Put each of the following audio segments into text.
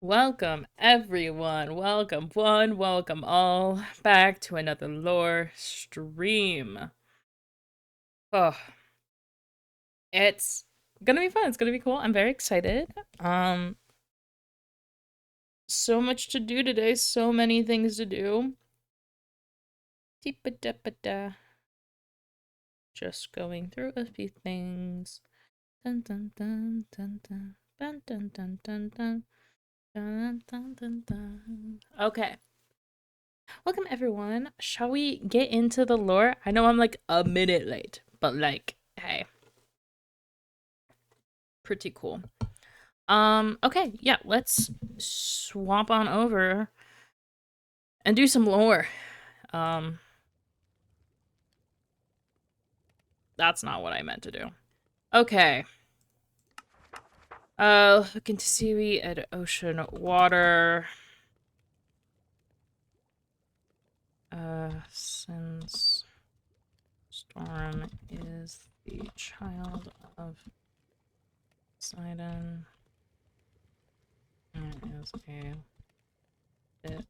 Welcome, everyone. Welcome, one, welcome all, back to another lore stream. Oh, it's gonna be fun. It's gonna be cool. I'm very excited. So much to do today. So many things to do. Just going through a few things. Dun dun dun dun dun dun dun dun dun dun dun dun dun dun. Okay. Welcome, everyone. Shall we get into the lore? I know I'm like a minute late, but like, hey, pretty cool. Okay, yeah, let's swap on over and do some lore. Um, that's not what I meant to do. Okay. Looking to seaweed and ocean water. Since Storm is the child of Poseidon, there is a bit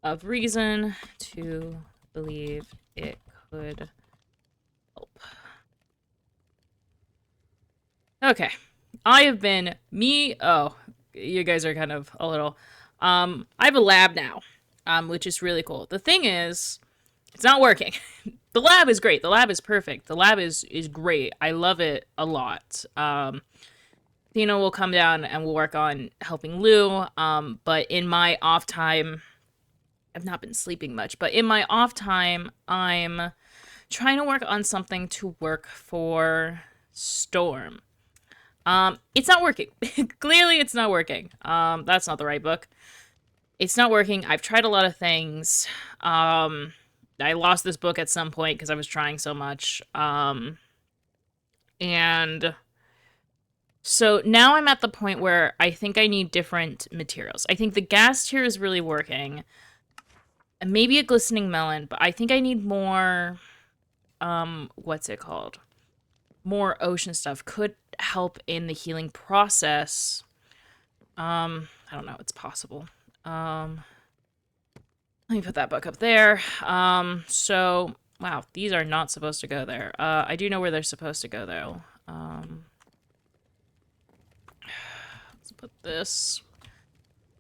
of reason to believe it could help. Okay. I have been you guys are kind of a little I have a lab now, which is really cool. The thing is, it's not working. The lab is great. The lab is perfect. The lab is great. I love it a lot. Thina will come down and we'll work on helping Lou. But in my off time, I've not been sleeping much, but in my off time, I'm trying to work on something to work for Storm. It's not working. Clearly, it's not working. That's not the right book. It's not working. I've tried a lot of things. I lost this book at some point because I was trying so much. And so now I'm at the point where I think I need different materials. I think the gas tier is really working. And maybe a glistening melon, but I think I need more, what's it called? More ocean stuff could help in the healing process. I don't know, it's possible. Let me put that book up there. So wow, these are not supposed to go there. I do know where they're supposed to go though. Let's put this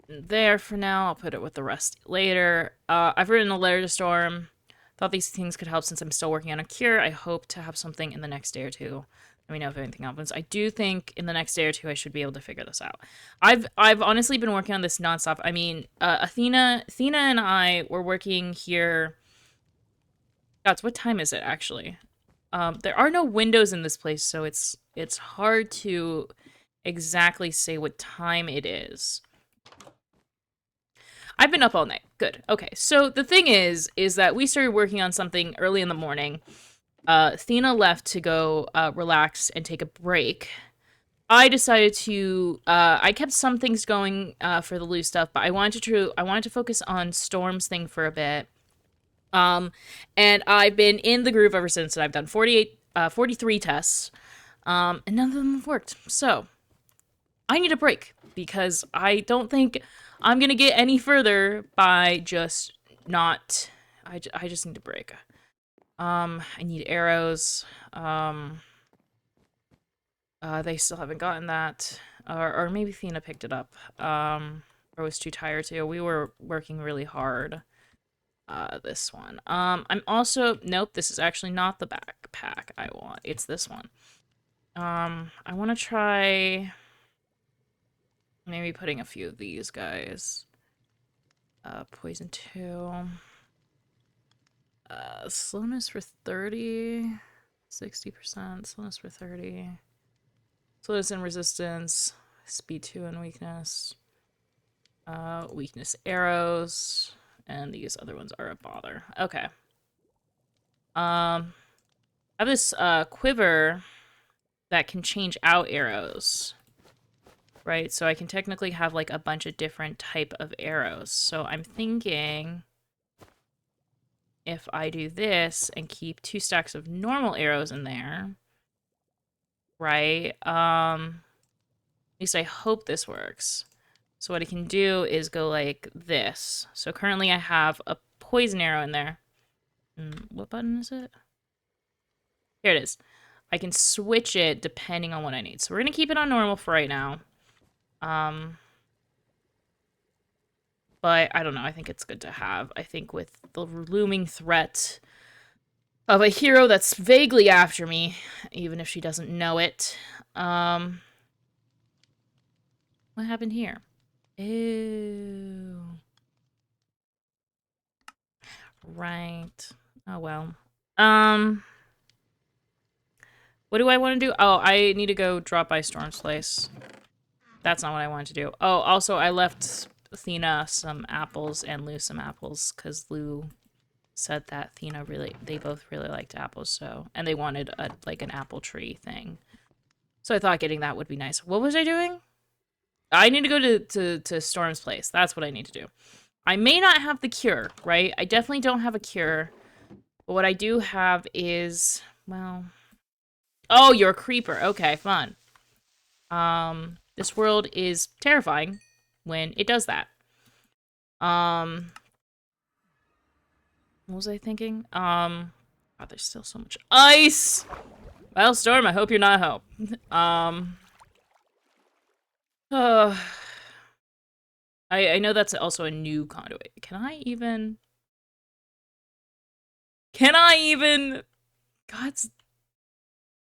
in there for now. I'll put it with the rest later. I've written a letter to Storm. Thought these things could help since I'm still working on a cure. I hope to have something in the next day or two. Let me know if anything happens. I do think in the next day or two I should be able to figure this out. I've honestly been working on this nonstop. I mean, Athena and I were working here. Gods, what time is it actually? There are no windows in this place, so it's hard to exactly say what time it is. I've been up all night. Good. Okay. So the thing is that we started working on something early in the morning. Thena left to go relax and take a break. I decided to. I kept some things going for the loose stuff, but I wanted to focus on Storm's thing for a bit. And I've been in the groove ever since. And I've done 43 tests, and none of them have worked. So I need a break because I don't think I'm gonna get any further by just not. I just need a break. I need arrows. They still haven't gotten that, or maybe Thena picked it up. Or was too tired to. We were working really hard. This one. I'm also nope. This is actually not the backpack I want. It's this one. I want to try. Maybe putting a few of these guys. Poison 2. Slowness for 30. 60%. Slowness for 30. Slowness and resistance. Speed 2 and weakness. Weakness arrows. And these other ones are a bother. Okay. I have this quiver that can change out arrows. Right, so I can technically have like a bunch of different type of arrows. So I'm thinking if I do this and keep 2 stacks of normal arrows in there, right? At least I hope this works. So what I can do is go like this. So currently I have a poison arrow in there. What button is it? Here it is. I can switch it depending on what I need. So we're going to keep it on normal for right now. But I don't know. I think it's good to have. I think with the looming threat of a hero that's vaguely after me, even if she doesn't know it. What happened here? Ew. Right. Oh, well. What do I want to do? Oh, I need to go drop by Storm's place. That's not what I wanted to do. Oh, also, I left Athena some apples and Lou some apples, because Lou said that Athena they both really liked apples, so, and they wanted like an apple tree thing. So I thought getting that would be nice. What was I doing? I need to go to Storm's place. That's what I need to do. I may not have the cure, right? I definitely don't have a cure. But what I do have is, well... Oh, you're a creeper. Okay, fun. This world is terrifying when it does that. What was I thinking? God, there's still so much ice! Well, Storm, I hope you're not home. I know that's also a new conduit. Can I even...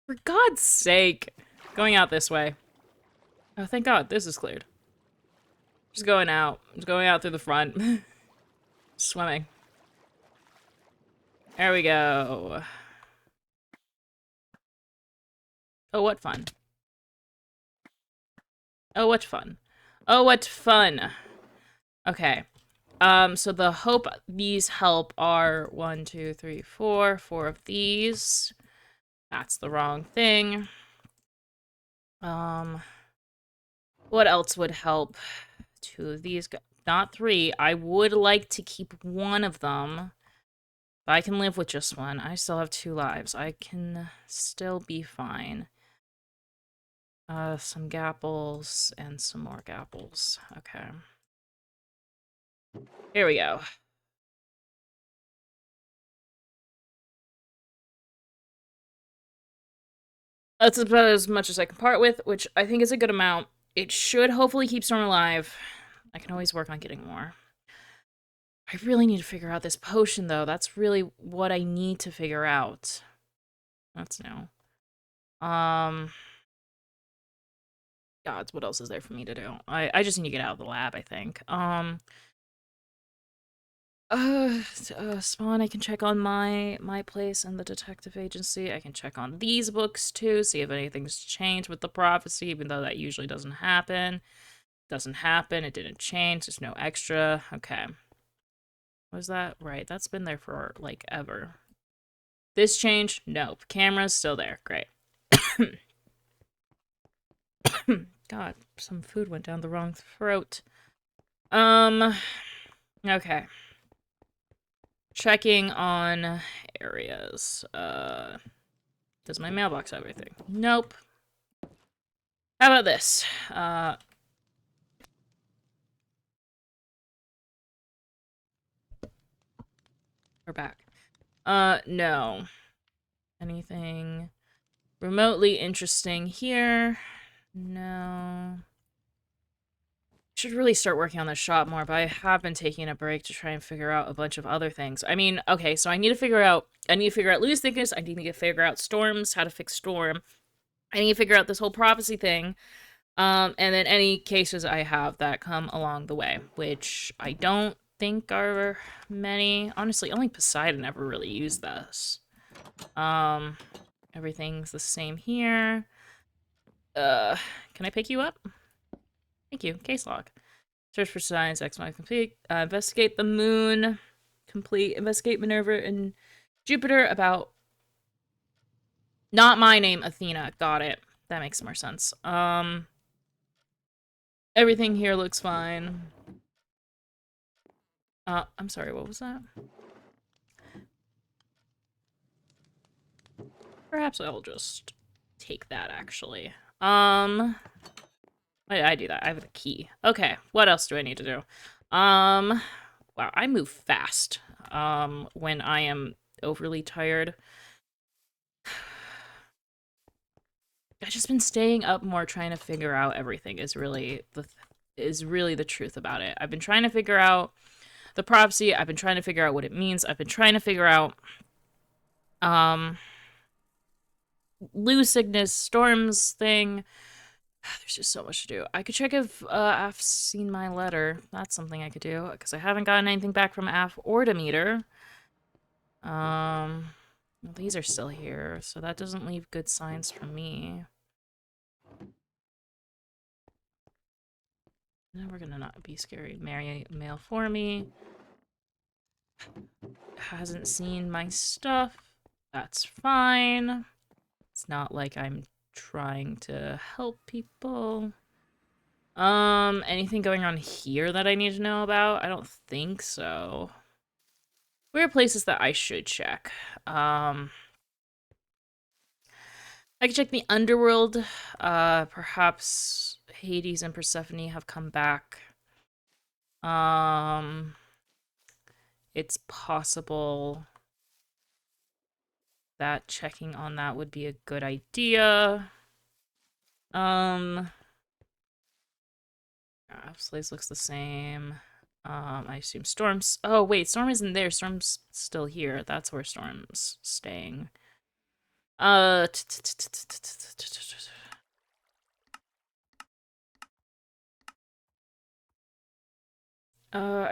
For God's sake. Going out this way. Oh, thank God, this is cleared. Just going out. Just going out through the front. Swimming. There we go. Oh, what fun. Oh, what fun. Oh, what fun. Okay. So the hope these help are 1, 2, 3, 4. 4 of these. That's the wrong thing. What else would help? 2 of these, not 3. I would like to keep 1 of them. But I can live with just 1. I still have 2 lives. I can still be fine. Some gapples and some more gapples. Okay. Here we go. That's about as much as I can part with, which I think is a good amount. It should hopefully keep Storm alive. I can always work on getting more. I really need to figure out this potion, though. That's really what I need to figure out. That's new. Gods, what else is there for me to do? I just need to get out of the lab, I think. Spawn, I can check on my place and the detective agency. I can check on these books, too, see if anything's changed with the prophecy, even though that usually doesn't happen. Doesn't happen, it didn't change, there's no extra. Okay. Was that? Right, that's been there for, like, ever. This changed? Nope. Camera's still there. Great. God, some food went down the wrong throat. Okay. Checking on areas. Does my mailbox have everything? Nope. How about this? We're back. No. Anything remotely interesting here? No. Should really start working on the shop more, but I have been taking a break to try and figure out a bunch of other things. I mean, okay, so I need to figure out Lou's thickness, I need to figure out Storms, how to fix Storm. I need to figure out this whole prophecy thing. And then any cases I have that come along the way, which I don't think are many. Honestly, only Poseidon ever really used this. Everything's the same here. Can I pick you up? Thank you. Case log. Search for signs, X-Mod complete. Investigate the moon. Complete. Investigate Minerva and Jupiter about... Not my name, Athena. Got it. That makes more sense. Everything here looks fine. I'm sorry, what was that? Perhaps I'll just take that, actually. Why did I do that? I have a key. Okay, what else do I need to do? Wow, I move fast. When I am overly tired. I've just been staying up more trying to figure out everything is really the truth about it. I've been trying to figure out the prophecy. I've been trying to figure out what it means. I've been trying to figure out um lose sickness storms thing. There's just so much to do. I could check if I've seen my letter. That's something I could do because I haven't gotten anything back from Af or Demeter. Well, these are still here, so that doesn't leave good signs for me. Now we're gonna not be scary. Marry mail for me. Hasn't seen my stuff. That's fine. It's not like I'm trying to help people. Anything going on here that I need to know about? I don't think so. Where are places that I should check? I can check the underworld. Perhaps Hades and Persephone have come back. It's possible that checking on that would be a good idea. Slaves looks the same. I assume Storm's... Oh, wait, Storm isn't there. Storm's still here. That's where Storm's staying. I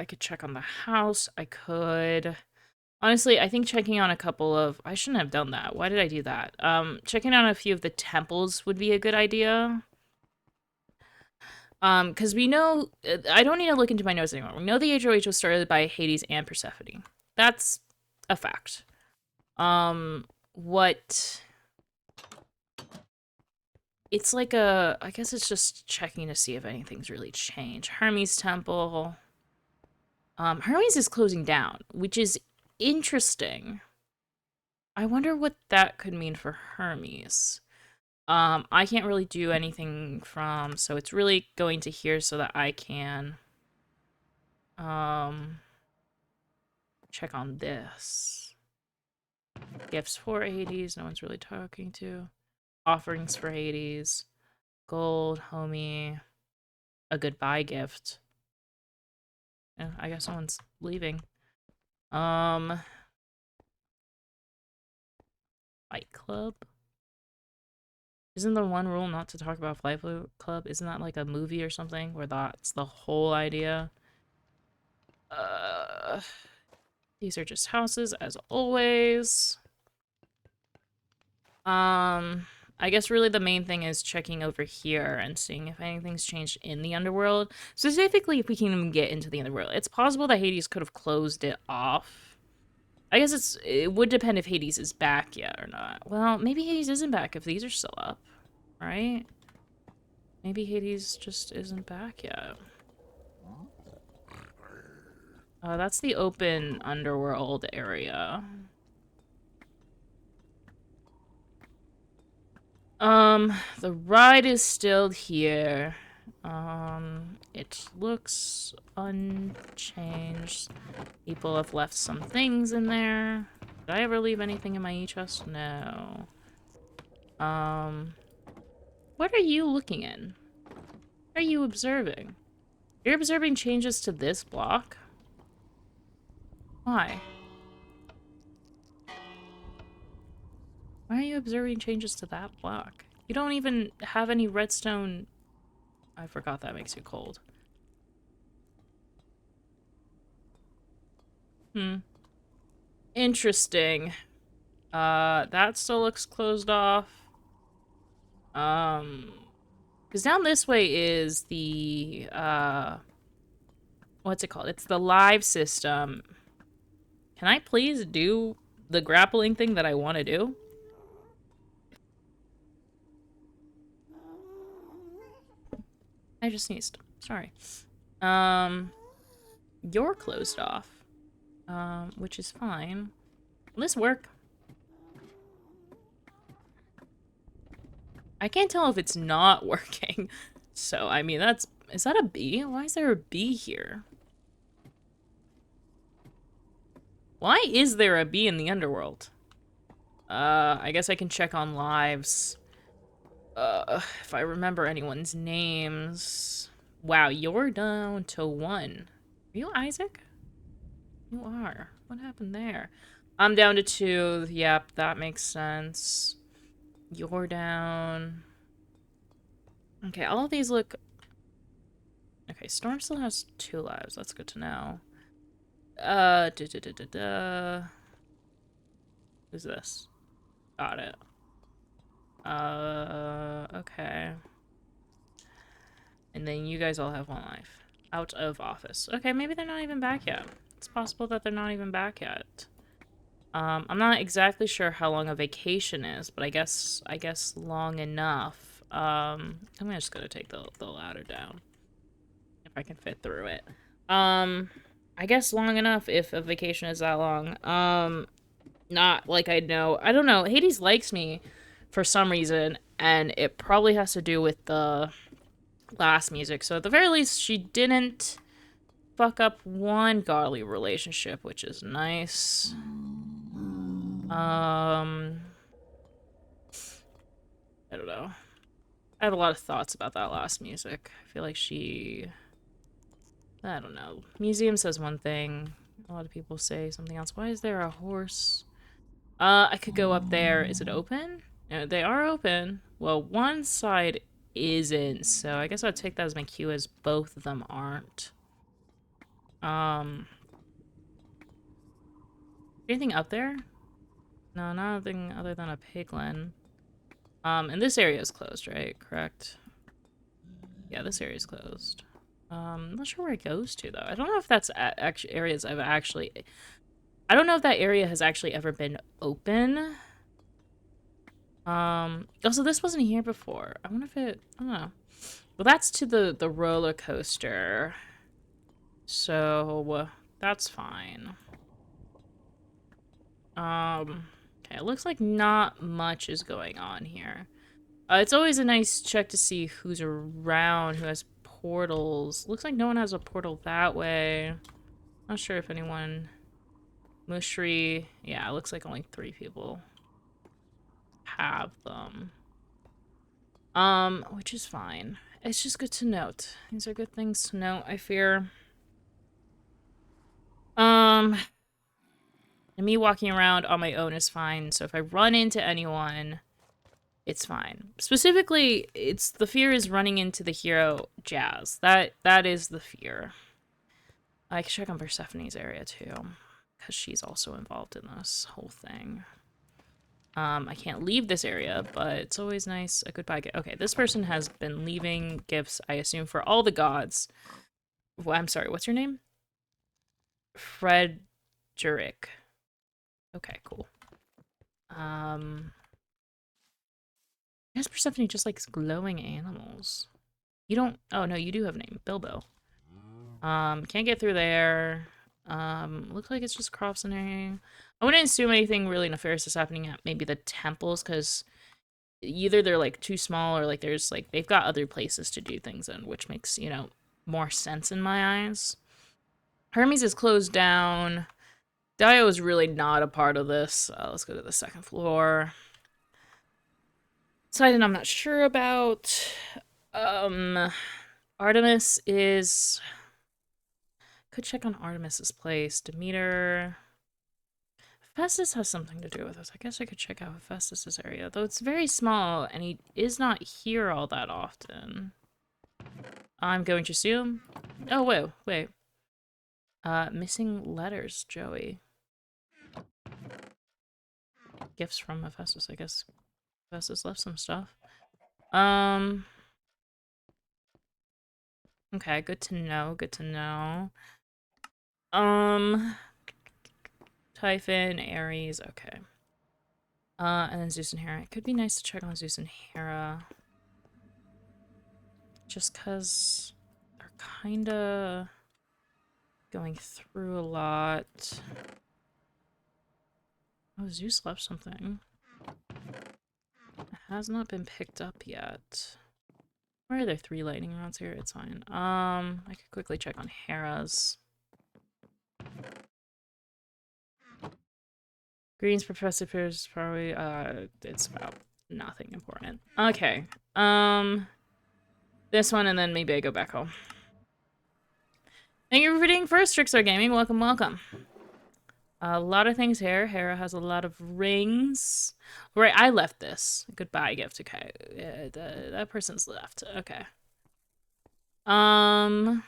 could check on the house. I could... Honestly, I think checking on a couple of... I shouldn't have done that. Why did I do that? Checking on a few of the temples would be a good idea. Because we know... I don't need to look into my notes anymore. We know the HOH was started by Hades and Persephone. That's a fact. What... It's like a... I guess it's just checking to see if anything's really changed. Hermes Temple... Hermes is closing down, which is interesting. I wonder what that could mean for Hermes. I can't really do anything from, so it's really going to here so that I can, check on this. Gifts for Hades, no one's really talking to. Offerings for Hades. Gold, homie. A goodbye gift. Yeah, I guess someone's leaving. Fight Club? Isn't the one rule not to talk about Fight Club? Isn't that like a movie or something where that's the whole idea? These are just houses as always. I guess really the main thing is checking over here and seeing if anything's changed in the underworld. Specifically, if we can even get into the underworld. It's possible that Hades could have closed it off. I guess it would depend if Hades is back yet or not. Well, maybe Hades isn't back if these are still up, right? Maybe Hades just isn't back yet. That's the open underworld area. The ride is still here. It looks unchanged. People have left some things in there. Did I ever leave anything in my e-chest? No. What are you looking in? What are you observing? You're observing changes to this block? Why? Why are you observing changes to that block? You don't even have any redstone... I forgot that makes you cold. Interesting. That still looks closed off. Because down this way is the, what's it called? It's the live system. Can I please do the grappling thing that I want to do? I just sneezed. Sorry. You're closed off. Which is fine. Will this work? I can't tell if it's not working. So, I mean, that's... Is that a bee? Why is there a bee here? Why is there a bee in the underworld? I guess I can check on lives. If I remember anyone's names. Wow, you're down to 1. Are you Isaac? You are. What happened there? I'm down to 2. Yep, that makes sense. You're down. Okay, all of these look... Okay, Storm still has 2 lives. That's good to know. Who's this? Got it. Okay. And then you guys all have 1 life. Out of office. Okay, maybe they're not even back yet. It's possible that they're not even back yet. I'm not exactly sure how long a vacation is, but I guess long enough. I'm just gonna take the ladder down. If I can fit through it. I guess long enough if a vacation is that long. Not like I don't know. Hades likes me for some reason, and it probably has to do with the last music. So at the very least, she didn't fuck up one godly relationship, which is nice. I don't know. I have a lot of thoughts about that last music. I feel like I don't know. Museum says one thing. A lot of people say something else. Why is there a horse? I could go up there. Is it open? No, they are open. Well, one side isn't, so I guess I'll take that as my cue as both of them aren't. Anything up there? No, nothing other than a piglin. And this area is closed, right? Correct? Yeah, this area is closed. I'm not sure where it goes to, though. I don't know if that's actually areas I've actually... I don't know if that area has actually ever been open. Also, this wasn't here before. I wonder if it... I don't know. Well, that's to the roller coaster. So, that's fine. Okay, it looks like not much is going on here. It's always a nice check to see who's around, who has portals. Looks like no one has a portal that way. Not sure if anyone... Mushri... Yeah, it looks like only 3 people have them. Which is fine. It's just good to note. These are good things to note, I fear. And me walking around on my own is fine, so if I run into anyone, it's fine. Specifically, the fear is running into the hero Jazz. That is the fear. I can check on Persephone's area too, because she's also involved in this whole thing. I can't leave this area, but it's always nice. A goodbye gift. Okay, this person has been leaving gifts, I assume, for all the gods. Well, I'm sorry, what's your name? Frederick. Okay, cool. I guess Persephone just likes glowing animals. You don't... Oh, no, you do have a name. Bilbo. Can't get through there. Looks like it's just crossing. I wouldn't assume anything really nefarious is happening at maybe the temples, because either they're, like, too small or, like, there's, like, they've got other places to do things in, which makes, you know, more sense in my eyes. Hermes is closed down. Dio is really not a part of this. Let's go to the 2nd floor. Sidon, I'm not sure about. Artemis is... Could check on Artemis's place. Demeter... Hephaestus has something to do with this. I guess I could check out Hephaestus's area, though it's very small, and he is not here all that often. I'm going to assume... Oh, wait. Missing letters, Joey. Gifts from Hephaestus, I guess. Hephaestus left some stuff. Okay, good to know. Typhon, Ares, okay. And then Zeus and Hera. It could be nice to check on Zeus and Hera. Just because they're kinda going through a lot. Oh, Zeus left something. It has not been picked up yet. Why are there 3 lightning rods here? It's fine. I could quickly check on Hera's. Green's Professor Pierce probably, it's about nothing important. Okay. This one, and then maybe I go back home. Thank you for reading first, Trickstar Gaming. Welcome, welcome. A lot of things here. Hera has a lot of rings. Right, I left this. Goodbye gift. Okay. That person's left. Okay. Yeah,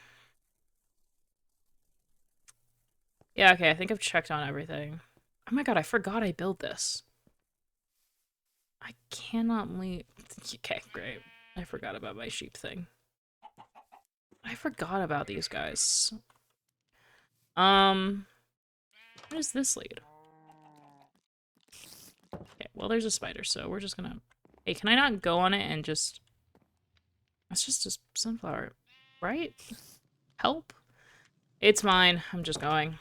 okay, I think I've checked on everything. Oh my god, I forgot I built this. I cannot leave. Okay, great. I forgot about my sheep thing. I forgot about these guys. Where does this lead? Okay, well, there's a spider, so we're just gonna... Hey, can I not go on it and just... It's just a sunflower, right? Help? It's mine. I'm just going.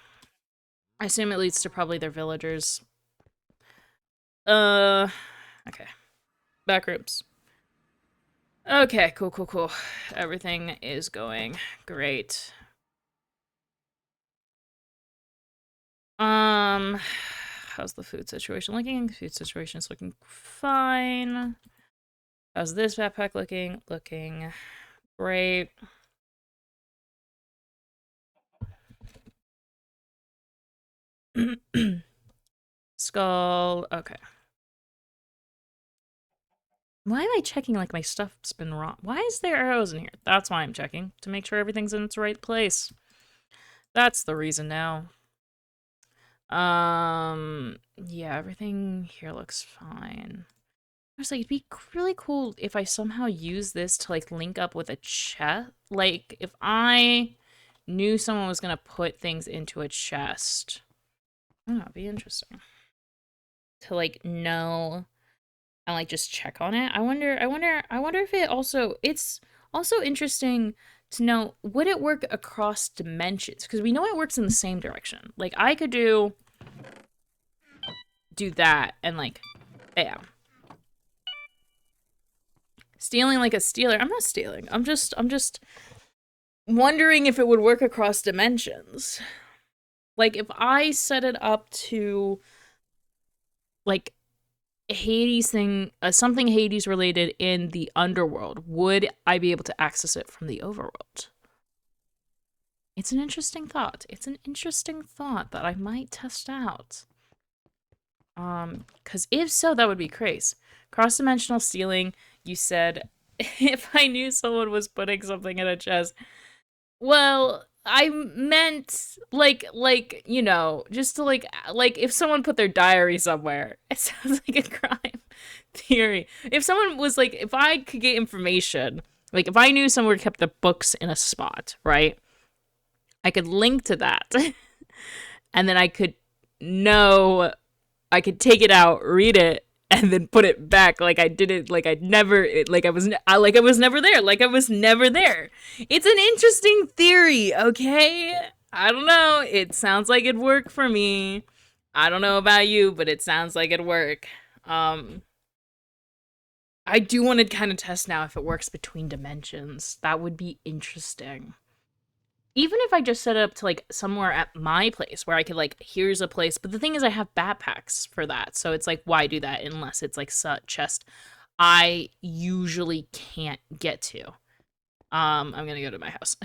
I assume it leads to probably their villagers. Okay. Back rooms. Okay, cool. Everything is going great. How's the food situation looking? The food situation is looking fine. How's this backpack looking? Looking great. Skull. Okay. Why am I checking like my stuff's been wrong? Why is there arrows in here? That's why I'm checking. To make sure everything's in its right place. That's the reason now. Yeah, everything here looks fine. I was like, it'd be really cool if I somehow use this to like link up with a chest. Like if I knew someone was gonna put things into a chest. Oh, that'd be interesting. To like know and like just check on it. I wonder if it also, it's also interesting to know, would it work across dimensions? Because we know it works in the same direction. Like I could do that and like, bam. Stealing like a stealer. I'm not stealing. I'm just wondering if it would work across dimensions. Like if I set it up to like Hades thing, something Hades related in the underworld, would I be able to access it from the overworld? It's an interesting thought. It's an interesting thought that I might test out. Because if so, that would be crazy. Cross-dimensional stealing, you said, if I knew someone was putting something in a chest. Well, I meant, like, you know, just to, like, if someone put their diary somewhere, it sounds like a crime theory. If someone was, like, if I could get information, like, if I knew someone kept the books in a spot, right? I could link to that. And then I could know, I could take it out, read it, and then put it back like I didn't, like I'd never, like I was never there, like I was never there. It's an interesting theory, okay? I don't know. It sounds like it'd work for me. I don't know about you, but it sounds like it'd work. I do want to kind of test now if it works between dimensions. That would be interesting. Even if I just set it up to, like, somewhere at my place where I could, like, here's a place. But the thing is, I have backpacks for that. So it's like, why do that unless it's, like, chest I usually can't get to. I'm gonna go to my house.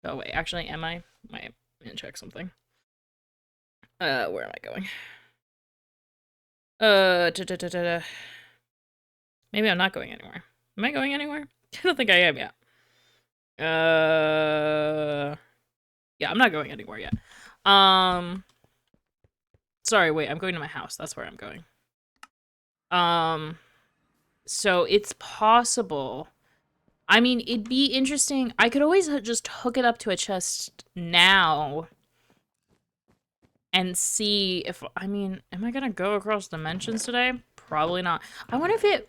Oh, wait. Actually, am I? I'm gonna check something. Where am I going? Maybe I'm not going anywhere. Am I going anywhere? I don't think I am yet. Yeah, I'm not going anywhere yet. Sorry, wait, I'm going to my house. That's where I'm going. So it's possible. I mean, it'd be interesting. I could always just hook it up to a chest now and see if, I mean, am I gonna go across dimensions today? Probably not. I wonder if it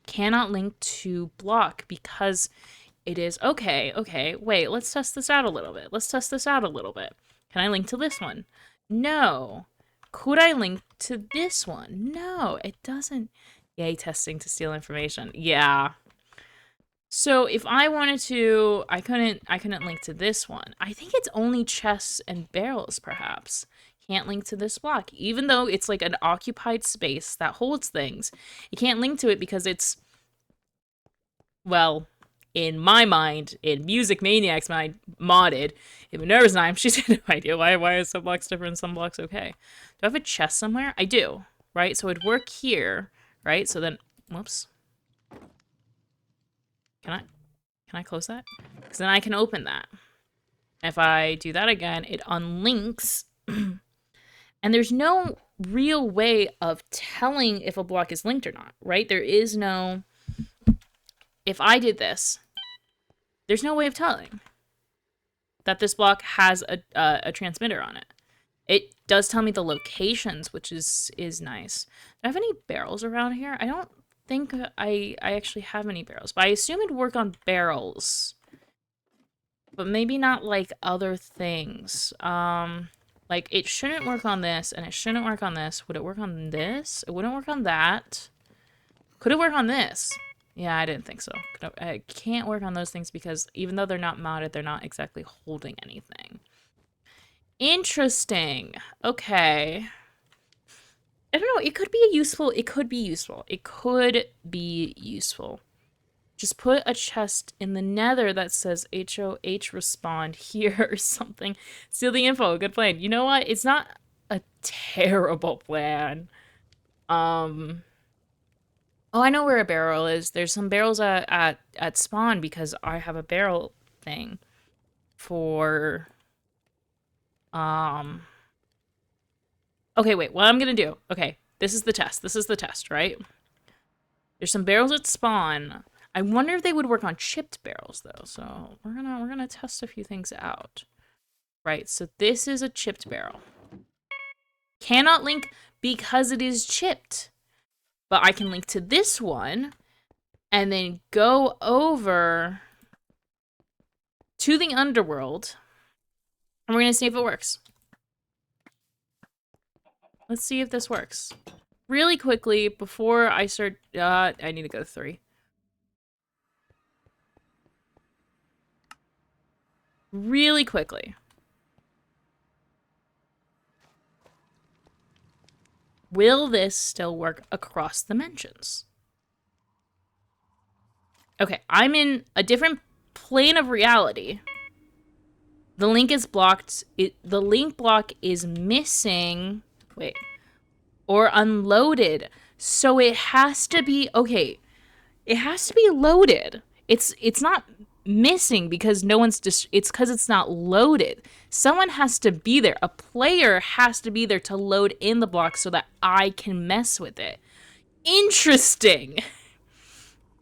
cannot link to block because it is, okay, wait, let's test this out a little bit. Can I link to this one? No. Could I link to this one? No, it doesn't. Yay, testing to steal information. Yeah. So if I wanted to, I couldn't link to this one. I think it's only chests and barrels, perhaps. Can't link to this block. Even though it's like an occupied space that holds things, you can't link to it because it's, well, in my mind, in Music Maniac's mind, modded. In Minerva's mind, she had no idea why is some blocks different and some blocks okay. Do I have a chest somewhere? I do, right? So it'd work here, right? So then, whoops. Can I close that? Because then I can open that. If I do that again, it unlinks. And there's no real way of telling if a block is linked or not, right? There is no... If I did this, there's no way of telling that this block has a transmitter on it. It does tell me the locations, which is nice. Do I have any barrels around here? I don't think I actually have any barrels, but I assume it'd work on barrels. But maybe not like other things. Like it shouldn't work on this, and it shouldn't work on this. Would it work on this? It wouldn't work on that. Could it work on this? Yeah, I didn't think so. I can't work on those things because even though they're not modded, they're not exactly holding anything. Interesting. Okay. I don't know. It could be useful. It could be useful. It could be useful. Just put a chest in the nether that says HOH respond here or something. Steal the info. Good plan. You know what? It's not a terrible plan. Oh, I know where a barrel is. There's some barrels at spawn because I have a barrel thing for... Okay, wait. What I'm gonna do... Okay, this is the test. This is the test, right? There's some barrels at spawn. I wonder if they would work on chipped barrels, though. So we're gonna test a few things out. Right, so this is a chipped barrel. Cannot link because it is chipped. But I can link to this one and then go over to the underworld. And we're going to see if it works. Let's see if this works. Really quickly, before I start... I need to go to 3. Really quickly. Will this still work across dimensions? Okay, I'm in a different plane of reality. The link is blocked. The link block is missing. Wait. Or unloaded. So it has to be... Okay. It has to be loaded. It's not missing because no one's... It's because it's not loaded. Someone has to be there. A player has to be there to load in the block so that I can mess with it. Interesting.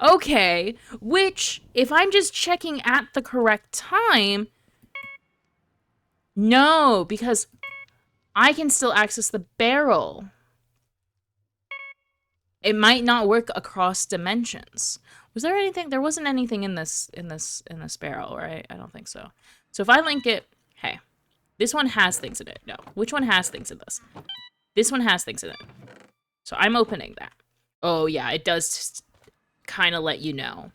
Okay. Which, if I'm just checking at the correct time... No, because I can still access the barrel. It might not work across dimensions. Was there anything? There wasn't anything in this barrel, right? I don't think so. So if I link it, hey, this one has things in it. No, which one has things in this? This one has things in it. So I'm opening that. Oh yeah, it does kind of let you know.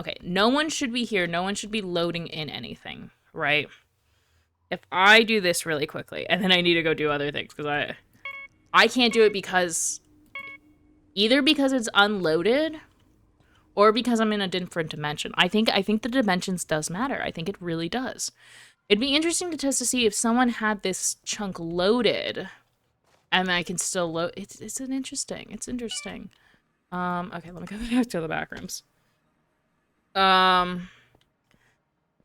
Okay, no one should be here. No one should be loading in anything, right? If I do this really quickly, and then I need to go do other things because I can't do it because either because it's unloaded or because I'm in a different dimension. I think the dimensions does matter. I think it really does. It'd be interesting to test to see if someone had this chunk loaded and I can still load. It's interesting. It's interesting. Okay, let me go back to the back rooms.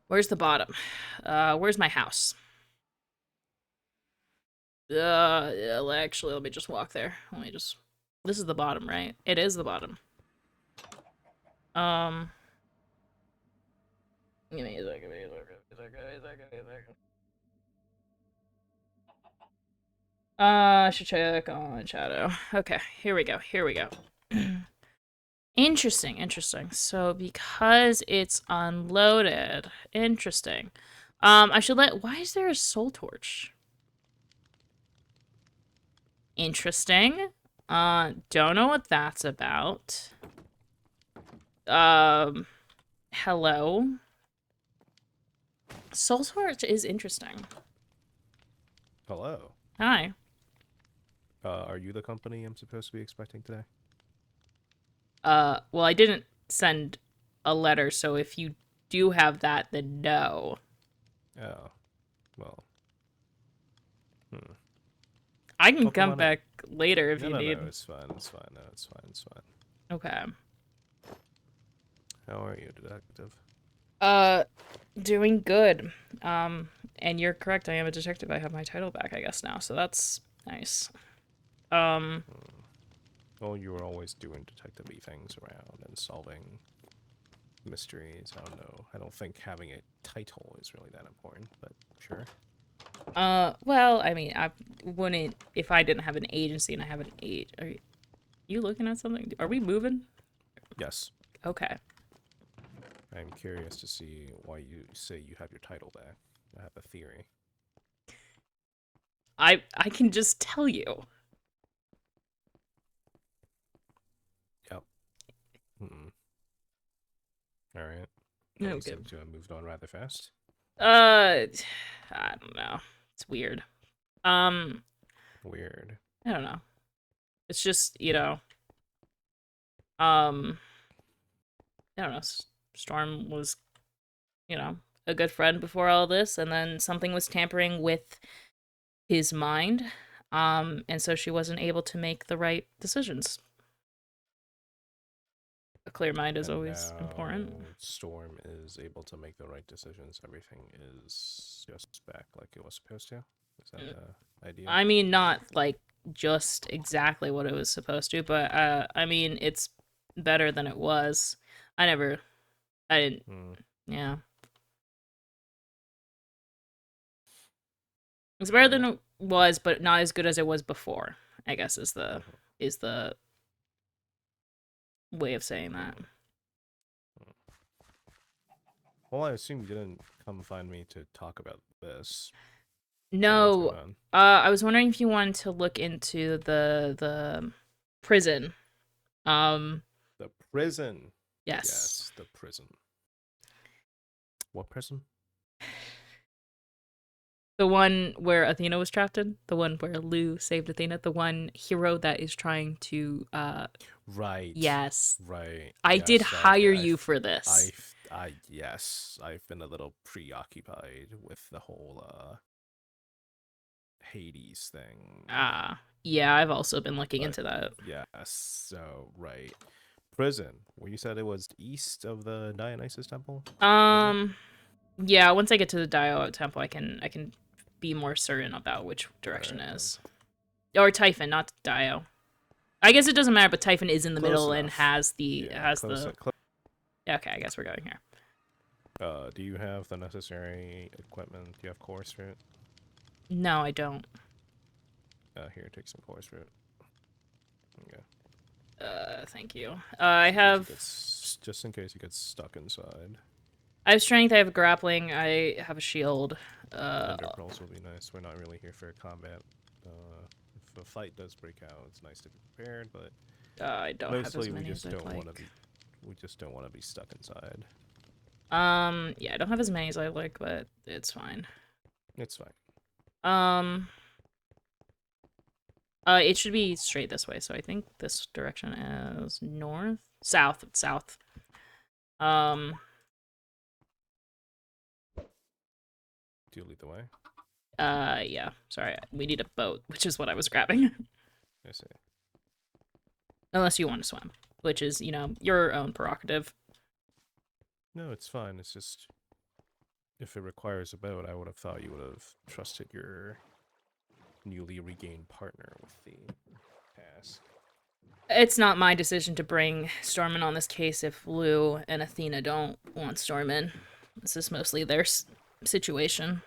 Where's the bottom? Where's my house? Yeah, actually, let me just walk there. This is the bottom, right? It is the bottom. Give me a second. I should check on shadow. Okay, here we go. Interesting. So because it's unloaded, interesting. I should why is there a soul torch? Interesting. Don't know what that's about. Hello. Soul Torch is interesting. Hello. Hi. Are you the company I'm supposed to be expecting today? Well, I didn't send a letter, so if you do have that, then no. Oh, well. I can Well, come come on in. back later if No, you no, no. need. It's fine. It's fine. No, it's fine. It's fine. Okay. How are you, detective? Uh, doing good. And you're correct. I am a detective. I have my title back, I guess now. So that's nice. Um, Well, you were always doing detective-y things around and solving mysteries. I don't know. I don't think having a title is really that important, but sure. well, I mean, I wouldn't if I didn't have an agency and I have an age. Are you looking at something? Are we moving? Yes. Okay. I'm curious to see why you say you have your title back. I have a theory. I can just tell you. Yep. All right. Well, you Okay. seem to have moved on rather fast. I don't know. It's weird. Um, Weird. I don't know. It's just, um, I don't know. Storm was, a good friend before all this, and then something was tampering with his mind. And so she wasn't able to make the right decisions. A clear mind is And always now important. Storm is able to make the right decisions. Everything is just back like it was supposed to. Is that the idea? I mean, not like just exactly what it was supposed to, but I mean, it's better than it was. I didn't, Hmm. yeah. It's All better than right. it was, but not as good as it was before. I guess Mhm. is the way of saying that. Hmm. Well, I assume you didn't come find me to talk about this. What's No, going on? I was wondering if you wanted to look into the prison. Um, The prison. yes, Yes, the prison. What prison? the one where Athena was trapped in, the one where Lou saved Athena, the one hero that is trying to. Right. Yes, Right. I did Yes. hire you for this. Yes. I've been a little preoccupied with the whole Hades thing. Yeah, I've also been looking But into that. yes, so right. Prison. Well, you said it was east of the Dionysus temple, was it? Um, yeah, once I get to the Dio temple, I can be more certain about which All direction right then. is. Or Typhon, not Dio. I guess it doesn't matter, but Typhon is in the Close middle and enough. has the Yeah, has close. the. Yeah, okay, I guess we're going here. Do you have the necessary equipment? Do you have course fruit? No, I don't. Here, take some course fruit. Okay. Thank you. I have. Just in case you get stuck inside. I have strength. I have grappling. I have a shield. Ender pearls will be nice. We're not really here for combat. If a fight does break out, it's nice to be prepared, but I don't have as mostly we many as just I'd don't want to like. be we just don't want to be stuck inside. Yeah, I don't have as many as I like, but it's fine. It's fine. Um, it should be straight this way, so I think this direction is north, south, south. Um, Do you lead the way? yeah. Sorry, we need a boat, which is what I was grabbing. I see. Unless you want to swim, which is, your own prerogative. No, it's fine. It's just if it requires a boat, I would have thought you would have trusted your newly regained partner with the task. It's not my decision to bring Stormin on this case if Lou and Athena don't want Stormin. This is mostly their situation.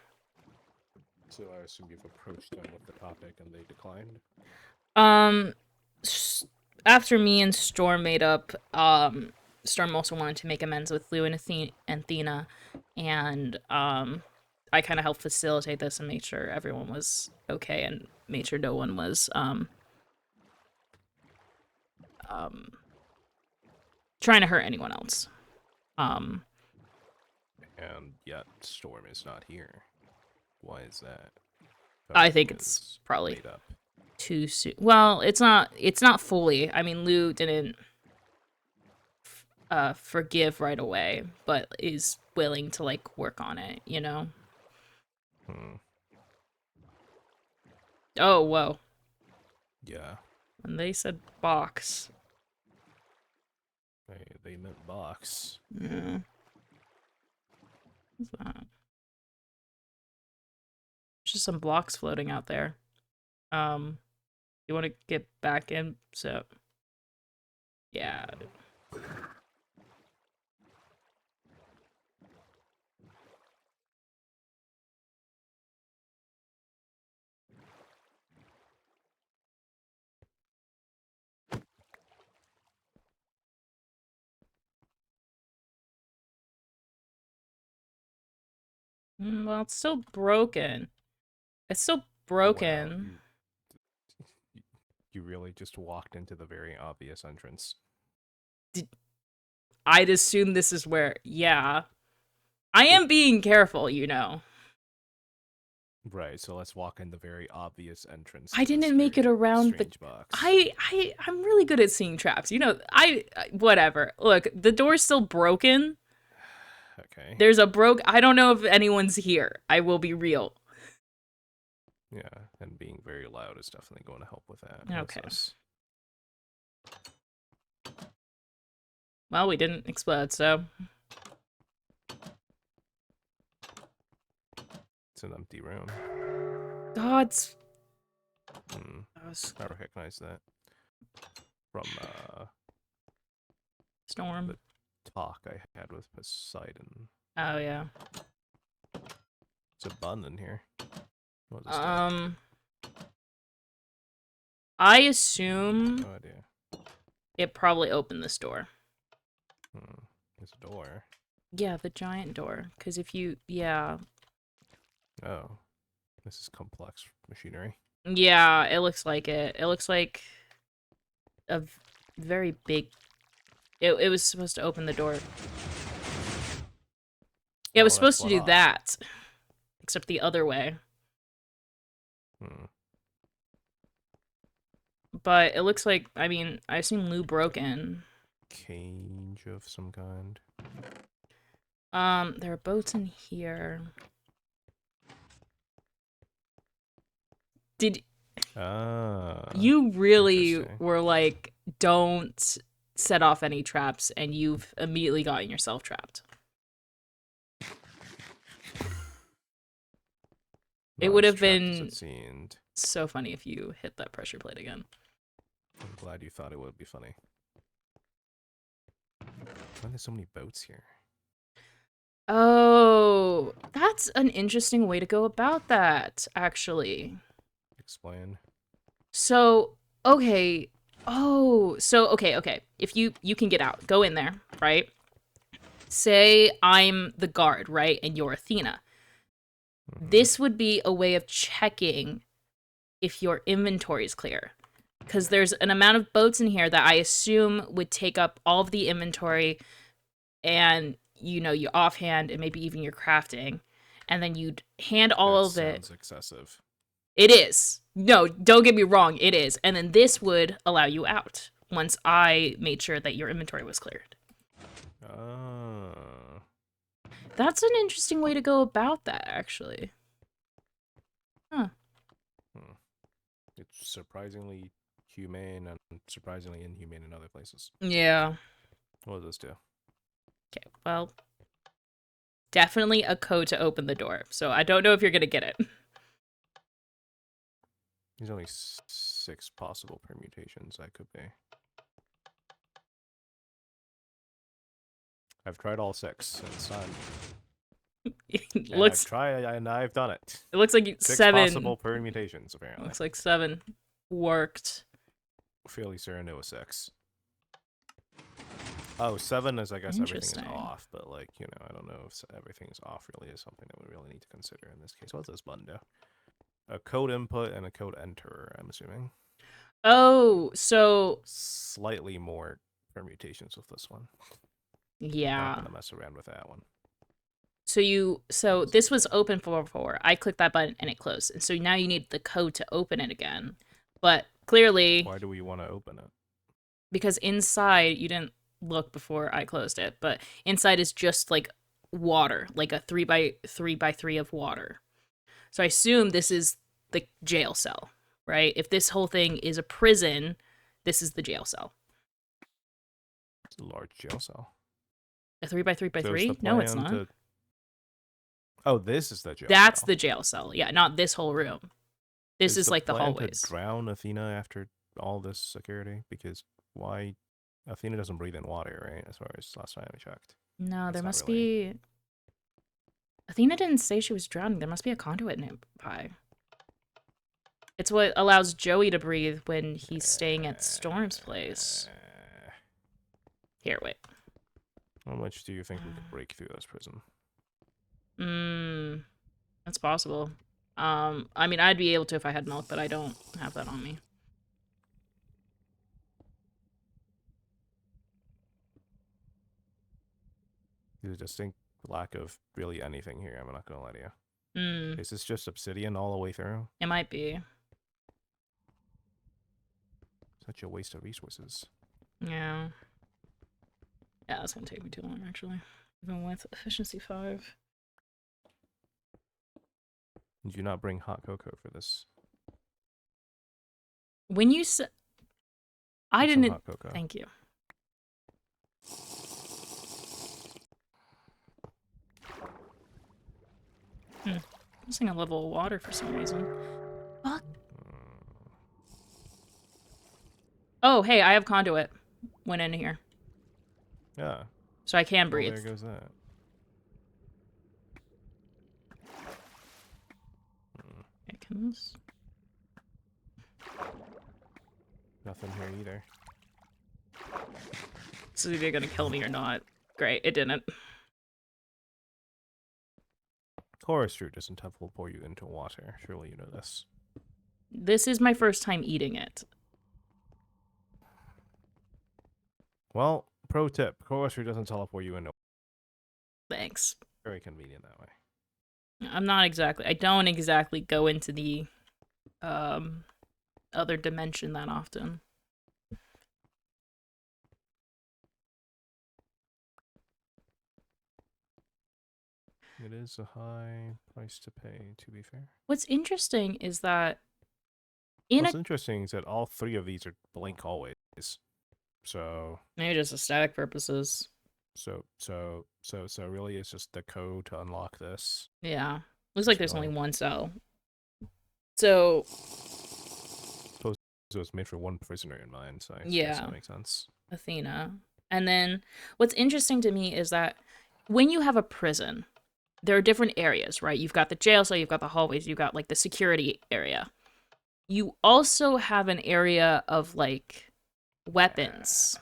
So I assume you've approached them with the topic and they declined. Um, after me and Storm made up, Storm also wanted to make amends with Lou and Athena, and I kind of helped facilitate this and make sure everyone was okay and made sure no one was trying to hurt anyone else. And yet, Storm is not here. Why is that? I think Everything it's is probably made up. too soon. Well, it's not fully. I mean, Lou didn't forgive right away, but is willing to like work on it, you know? Hmm. Oh, whoa. Yeah. And they said box. They meant box. Yeah. What's that? Just some blocks floating out there. You want to get back in? So, yeah. Well, it's still broken. It's still Wow, broken. you really just walked into the very obvious entrance. I'd assume this is where, yeah. I am being careful, you know. Right, so let's walk in the very obvious entrance. I To this didn't make it very around the. strange box. I'm really good at seeing traps. You know, whatever. Look, the door's still broken. Okay. There's a I don't know if anyone's here. I will be real. Yeah, and being very loud is definitely going to help with that. Okay. What's this? Well, we didn't explode, so. It's an empty room. God's. I recognize that from Storm. the talk I had with Poseidon. Oh, yeah. It's a bun in here. What does this do? I assume No idea. it probably opened this door. There's a door. Yeah, the giant door. Because if you, yeah. Oh, this is complex machinery. Yeah, it looks like it. It looks like a very big. It was supposed to open the door. It was supposed to do that, except the other way. But it looks like, I mean, I assume Lou broke in. Cage of some kind. There are boats in here. Did you really were like, don't set off any traps, and you've immediately gotten yourself trapped? It would have been so funny if you hit that pressure plate again. I'm glad you thought it would be funny. Why are there so many boats here? Oh, that's an interesting way to go about that, actually. Explain. So, okay. Oh, so, okay. If you can get out, go in there, right? Say I'm the guard, right? And you're Athena. This would be a way of checking if your inventory is clear. Because there's an amount of boats in here that I assume would take up all of the inventory and, you know, your offhand and maybe even your crafting. And then you'd hand all of it. Sounds excessive. It is. No, don't get me wrong, it is. And then this would allow you out once I made sure that your inventory was cleared. That's an interesting way to go about that, actually. Huh. It's surprisingly humane and surprisingly inhumane in other places. Yeah. What does this do? Okay, well, definitely a code to open the door. So I don't know if you're going to get it. There's only 6 possible permutations that could be. I've tried all 6, and it's time. I've done it. It looks like 6 7 possible permutations, apparently. Looks like 7 worked. Fairly certain it was 6. Oh, 7 is, I guess, everything is off, but, like, you know, I don't know if everything is off really is something that we really need to consider in this case. What does this button do? A code input and a code enterer, I'm assuming. Oh, so Slightly more permutations with this one. Not yeah. gonna mess around with that one. So this was open before. I clicked that button and it closed. And so now you need the code to open it again. But clearly, Why do we want to open it? because inside you didn't look before I closed it, but inside is just like water, like a 3x3 of water. So I assume this is the jail cell, right? If this whole thing is a prison, this is the jail cell. It's a large jail cell. A 3x3 by So is the 3? No, it's plan not. to... Oh, this is the jail That's cell. the jail cell. Yeah, not this whole room. This is the like the plan to hallways. drown Athena after all this security? Because why... Athena doesn't breathe in water, right? As far as last time I checked. No, That's there not must really... be. Athena didn't say she was drowning. There must be a conduit nearby. It's what allows Joey to breathe when he's staying at Storm's place. Here, wait. How much do you think we could break through this prison? That's possible. I mean, I'd be able to if I had milk, but I don't have that on me. There's a distinct lack of really anything here, I'm not gonna lie to you. Hmm. Is this just obsidian all the way through? It might be. Such a waste of resources. Yeah. Yeah, that's gonna take me too long, actually. Even with efficiency 5. Did you not bring hot cocoa for this? When you said... I Have some didn't... hot cocoa. Thank you. I'm missing a level of water for some reason. Fuck. Oh, hey, I have conduit. Went in here. Yeah. So I can Well, breathe. there goes that. Okay, can this... Nothing here either. This is either gonna kill me or not. Great, it didn't. Chorus root doesn't teleport you into water. Surely you know this. This is my first time eating it. Well, pro tip: chorus root doesn't teleport you into. Thanks. Very convenient that way. I don't exactly go into the other dimension that often. It is a high price to pay, to be fair. What's interesting is that What's interesting is that all three of these are blank always. So maybe just aesthetic purposes. So really it's just the code to unlock this. Yeah. Looks like there's only one cell. So it was made for one prisoner in mind, so I yeah, guess that makes sense. Athena. And then what's interesting to me is that when you have a prison, there are different areas, right? You've got the jail cell, you've got the hallways, you've got like the security area. You also have an area of like weapons.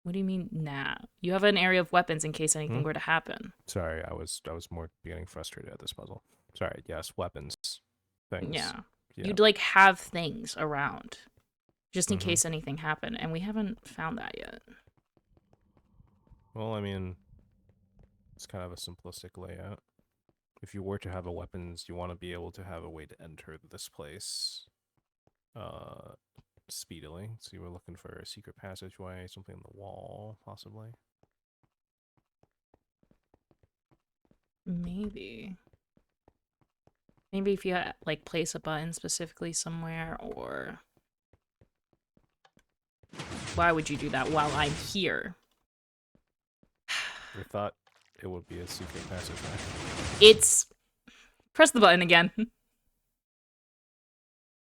What do you mean, nah? You have an area of weapons in case anything were to happen. Sorry, I was more getting frustrated at this puzzle. Sorry, yes, weapons. Things. Yeah. You'd like have things around just in Mm-hmm. case anything happened, and we haven't found that yet. Well, I mean, it's kind of a simplistic layout. If you were to have a weapons, you want to be able to have a way to enter this place speedily. So you were looking for a secret passageway, something on the wall, possibly. Maybe if you like place a button specifically somewhere, or why would you do that while I'm here? I thought it would be a secret passageway. It's... Press the button again.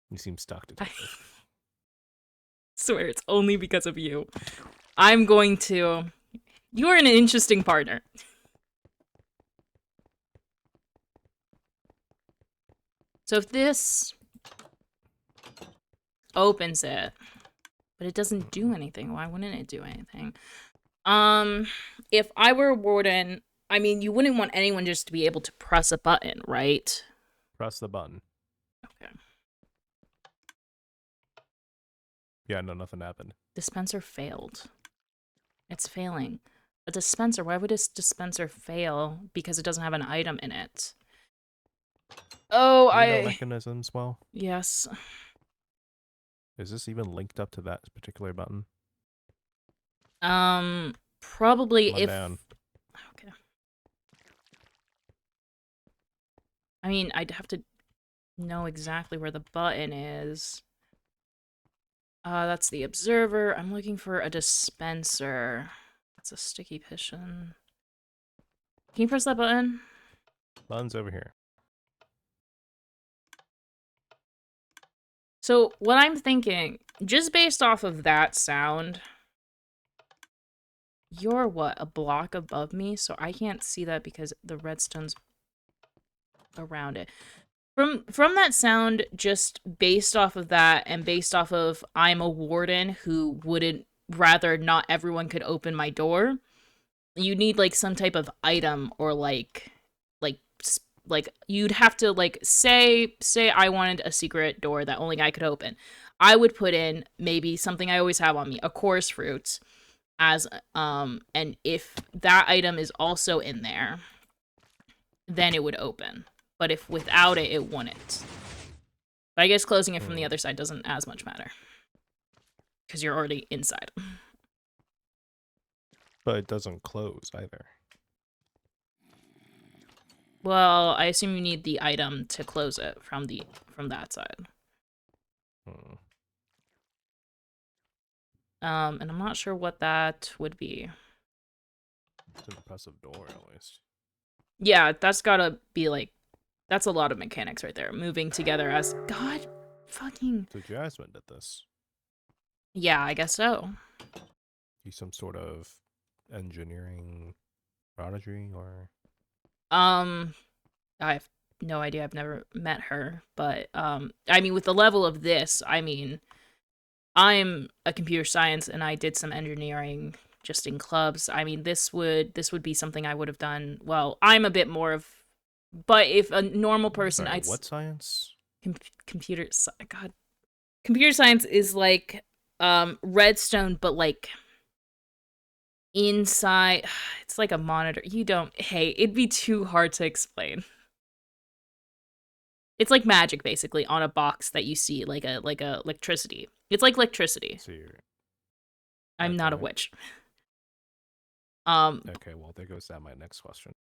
You seem stuck, detective. Swear it's only because of you. I'm going to... You're an interesting partner. So if this opens it, but it doesn't do anything, why wouldn't it do anything? If I were a warden, I mean, you wouldn't want anyone just to be able to press a button, right? Press the button. Okay. Yeah, no, nothing happened. Dispenser failed. It's failing. A dispenser, why would this dispenser fail? Because it doesn't have an item in it. Oh, Do you know mechanisms well? Yes. Is this even linked up to that particular button? Probably Come on if... down. Okay. I mean, I'd have to know exactly where the button is. That's the observer. I'm looking for a dispenser. That's a sticky piston. Can you press that button? Button's over here. So, what I'm thinking, just based off of that sound, you're what, a block above me? So I can't see that because the redstone's around it. From that sound, just based off of that, and based off of I'm a warden who wouldn't rather not everyone could open my door, you need like some type of item or like you'd have to like say I wanted a secret door that only I could open. I would put in maybe something I always have on me, a chorus fruit, as and if that item is also in there, then it would open. But if without it, it wouldn't. But I guess closing it from the other side doesn't as much matter. Because you're already inside. But it doesn't close either. Well, I assume you need the item to close it from that side. And I'm not sure what that would be. It's an impressive door, at least. Yeah, that's gotta be like, that's a lot of mechanics right there. Moving together as, God fucking. So Jasmine did this. Yeah, I guess so. He's some sort of engineering prodigy, or? I have no idea. I've never met her, but I mean, with the level of this, I mean, I'm a computer science and I did some engineering just in clubs. I mean, this would be something I would have done. Well, I'm a bit more of, but if a normal person, Sorry, what science? Computer science is like redstone, but like inside, it's like a monitor. You don't, hey, it'd be too hard to explain. It's like magic, basically, on a box that you see, like a electricity. It's like electricity. So you're... I'm not a witch. Okay, well, there goes that my next question.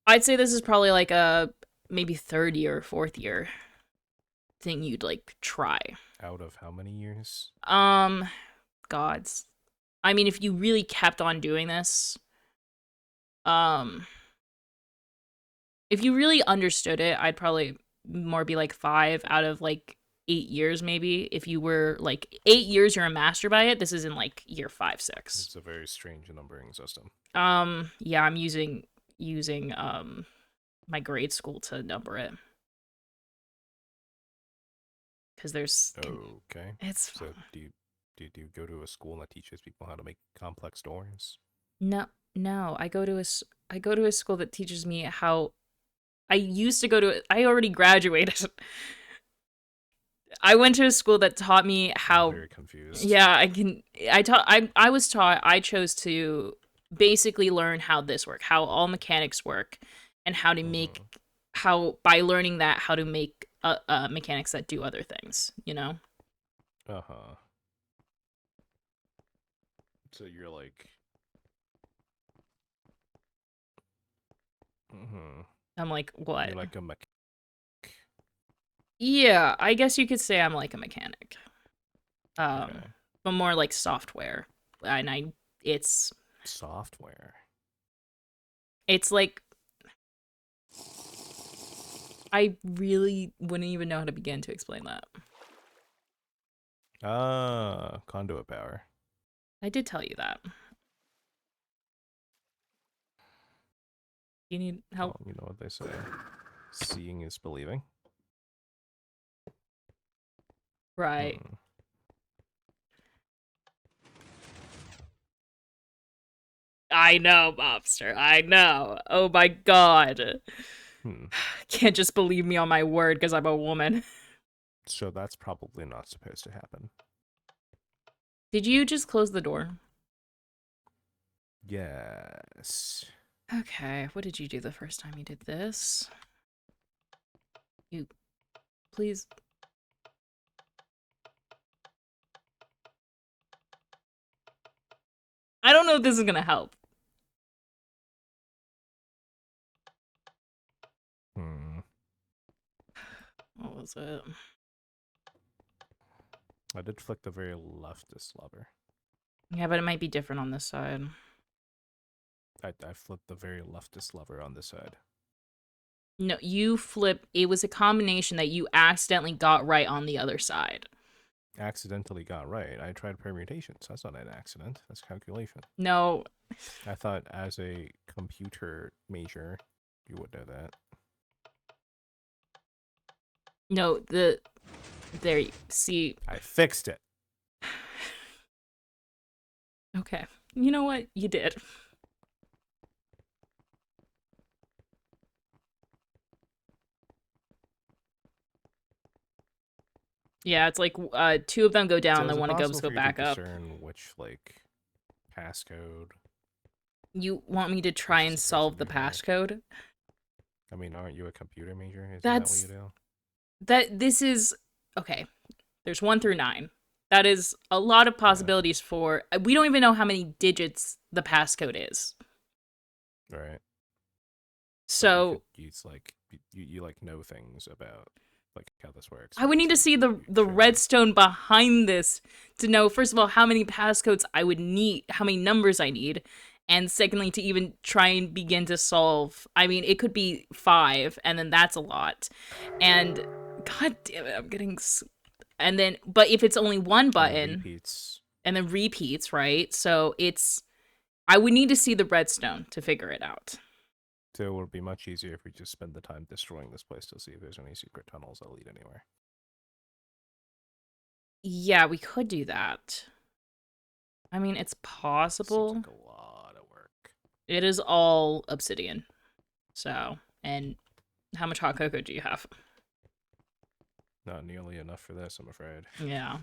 I'd say this is probably like a maybe third year, fourth year thing you'd like try. Out of how many years? Gods. I mean, if you really kept on doing this, if you really understood it, I'd probably more be like 5 out of like 8 years, maybe. If you were like 8 years, you're a master by it. This is in like year 5, 6. It's a very strange numbering system. Yeah, I'm using my grade school to number it. Because there's... Okay. It's... So do you go to a school that teaches people how to make complex doors? No, I go to a school that teaches me how... I used to go to... I already graduated. I went to a school that taught me how... I'm very confused. Yeah, I was taught... I chose to basically learn how this works, how all mechanics work, and how to make... How, by learning that, how to make mechanics that do other things, you know? Uh-huh. So you're like... I'm like, what? You're like a mechanic. Yeah, I guess you could say I'm like a mechanic. Okay. But more like software. And it's... Software? It's like... I really wouldn't even know how to begin to explain that. Conduit power. I did tell you that. You need help? Well, you know what they say. Seeing is believing. Right. I know, Bobster. I know. Oh my god. Can't just believe me on my word because I'm a woman. So that's probably not supposed to happen. Did you just close the door? Yes. Okay, what did you do the first time you did this? You, please. I don't know if this is gonna help. What was it? I did flick the very leftist lever. Yeah, but it might be different on this side. I flipped the very leftist lever on this side. No, you flip. It was a combination that you accidentally got right on the other side. Accidentally got right. I tried permutations. That's not an accident. That's calculation. No. I thought as a computer major, you would know that. No, there, see. I fixed it. Okay. You know what? You did. Yeah, it's like two of them go down, So and then one of them go back up. Discern which like passcode. You want me to try and solve the passcode? I mean, aren't you a computer major? Isn't That's that what you do? this is okay. There's 1 through 9. That is a lot of possibilities for. We don't even know how many digits the passcode is. Right. So it's like you like know things about like how this works. I would need to see the redstone behind this to know, first of all, how many passcodes I would need, how many numbers I need, and secondly, to even try and begin to solve. I mean, it could be 5, and then that's a lot. And god damn it, I'm getting. And then, but if it's only one button, and then repeats, right? So it's. I would need to see the redstone to figure it out. So it would be much easier if we just spend the time destroying this place to see if there's any secret tunnels that lead anywhere. Yeah, we could do that. I mean, it's possible. Seems like a lot of work. It is all obsidian. So, and how much hot cocoa do you have? Not nearly enough for this, I'm afraid. Yeah.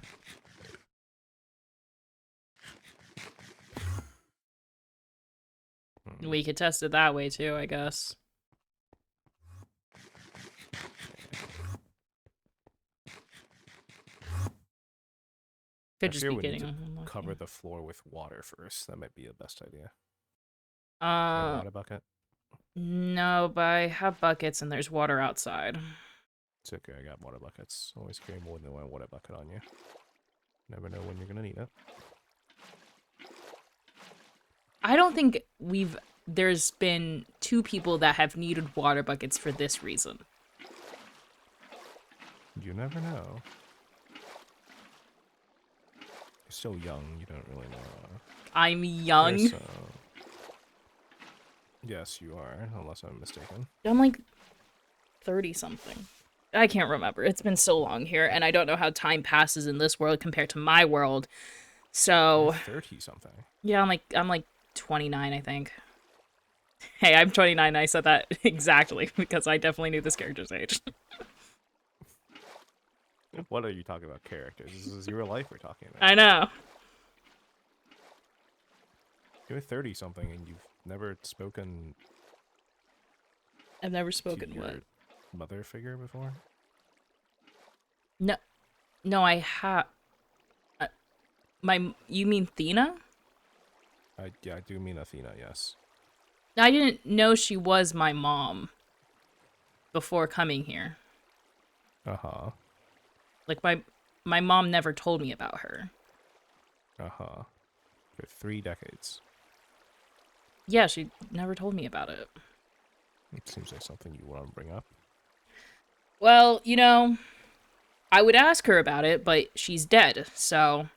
We could test it that way too, I guess. Could just be getting cover the floor with water first. That might be the best idea. Water bucket? No, but I have buckets and there's water outside. It's okay, I got water buckets. Always carry more than one water bucket on you. Never know when you're gonna need it. I don't think there's been 2 people that have needed water buckets for this reason. You never know. You're so young, you don't really know. I'm young? Yes, you are, unless I'm mistaken. I'm like 30-something. I can't remember. It's been so long here, and I don't know how time passes in this world compared to my world. So 30-something. Yeah, I'm like 29, I think. Hey, I'm 29. I said that exactly because I definitely knew this character's age. What are you talking about, characters? This is your life we're talking about. I know. You're 30-something and you've never spoken. I've never spoken to your what? Mother figure before? No, I have. You mean Thena? Yeah, I do mean Athena, yes. I didn't know she was my mom before coming here. Uh-huh. Like, my mom never told me about her. Uh-huh. For 3 decades. Yeah, she never told me about it. It seems like something you want to bring up. Well, you know, I would ask her about it, but she's dead, so...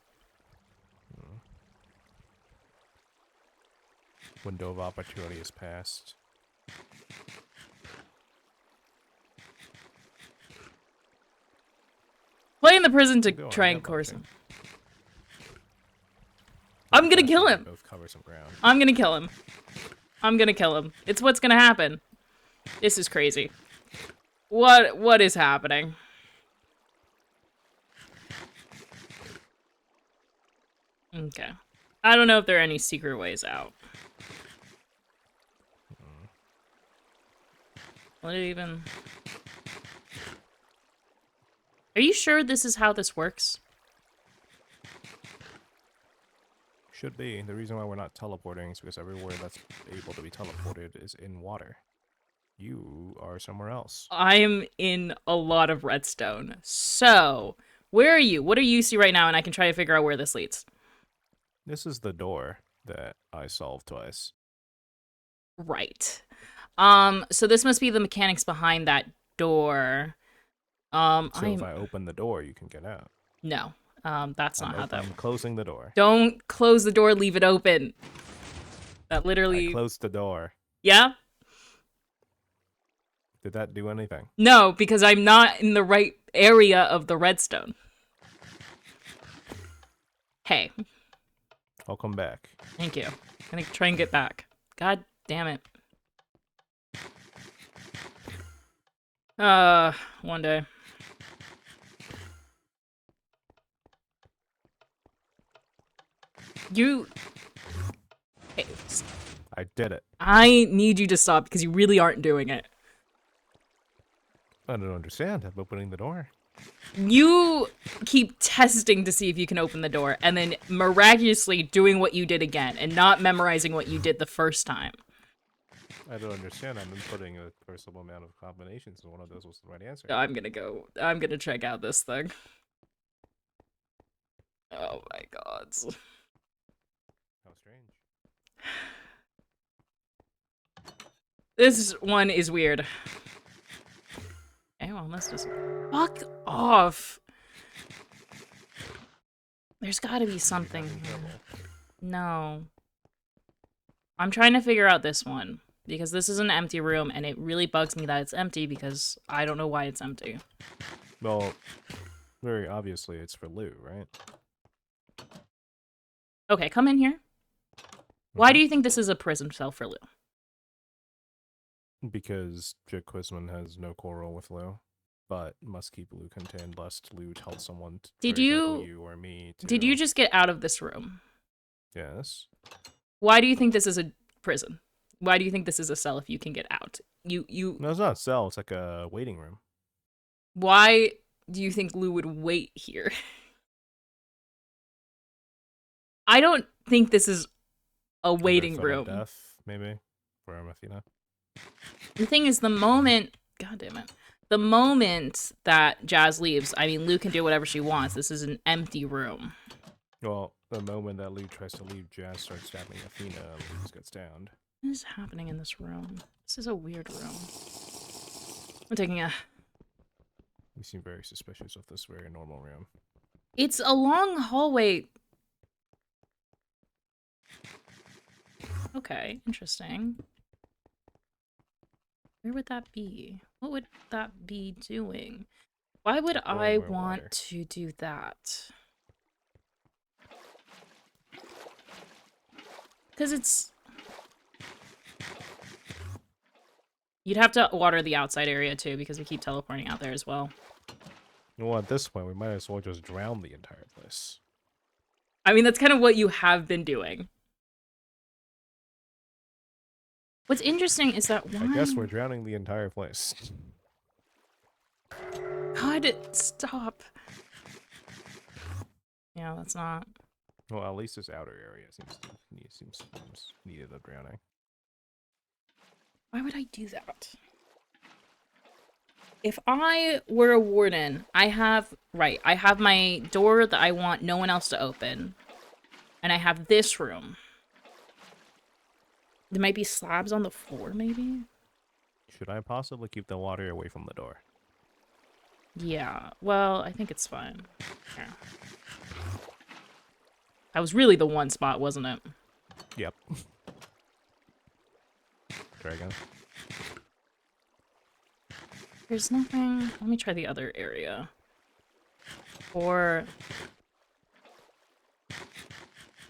Window of opportunity is passed. Play in the prison to try and coerce him. I'm gonna kill him! Both cover some ground. I'm gonna kill him. I'm gonna kill him. It's what's gonna happen. This is crazy. What is happening? Okay. I don't know if there are any secret ways out. What even... Are you sure this is how this works? Should be. The reason why we're not teleporting is because everywhere that's able to be teleported is in water. You are somewhere else. I'm in a lot of redstone. So, where are you? What do you see right now? And I can try to figure out where this leads. This is the door that I solved twice. Right. So this must be the mechanics behind that door. So I'm... if I open the door, you can get out. No. That's not how that I'm works. closing the door. Don't close the door, leave it open. That literally... I closed the door. Yeah? Did that do anything? No, because I'm not in the right area of the redstone. Hey. I'll come back. Thank you. I'm gonna try and get back. God damn it. One day. You... Hey, I did it. I need you to stop because you really aren't doing it. I don't understand. I'm opening the door. You keep testing to see if you can open the door and then miraculously doing what you did again and not memorizing what you did the first time. I don't understand. I'm inputting a reasonable amount of combinations, and one of those was the right answer. I'm gonna check out this thing. Oh my god. How strange. This one is weird. Oh, let's just... Fuck off! There's gotta be something here. No. I'm trying to figure out this one. Because this is an empty room, and it really bugs me that it's empty because I don't know why it's empty. Well, very obviously it's for Lou, right? Okay, come in here. Why do you think this is a prison cell for Lou? Because Jake Quizman has no quarrel with Lou, but must keep Lou contained lest Lou tell someone, Did for example, you... you or me, to... Did you just get out of this room? Yes. Why do you think this is a prison? Why do you think this is a cell if you can get out? You... No, it's not a cell. It's like a waiting room. Why do you think Lou would wait here? I don't think this is a waiting room. Death, maybe, for Athena. The thing is, the moment... God damn it. The moment that Jazz leaves, I mean, Lou can do whatever she wants. This is an empty room. Well, the moment that Lou tries to leave, Jazz starts stabbing Athena, and Lou gets downed. What is happening in this room? This is a weird room. I'm taking a... You seem very suspicious of this very normal room. It's a long hallway. Okay, interesting. Where would that be? What would that be doing? Why would I want to do that? Because it's... You'd have to water the outside area too, because we keep teleporting out there as well. Well, at this point, we might as well just drown the entire place. I mean, that's kind of what you have been doing. What's interesting is that I guess we're drowning the entire place. God, stop. Yeah, that's not... Well, at least this outer area seems needed of drowning. Why would I do that? If I were a warden, I have my door that I want no one else to open. And I have this room. There might be slabs on the floor, maybe? Should I possibly keep the water away from the door? Yeah, well, I think it's fine. Yeah. That was really the one spot, wasn't it? Yep. Dragon. There's nothing... Let me try the other area. Or...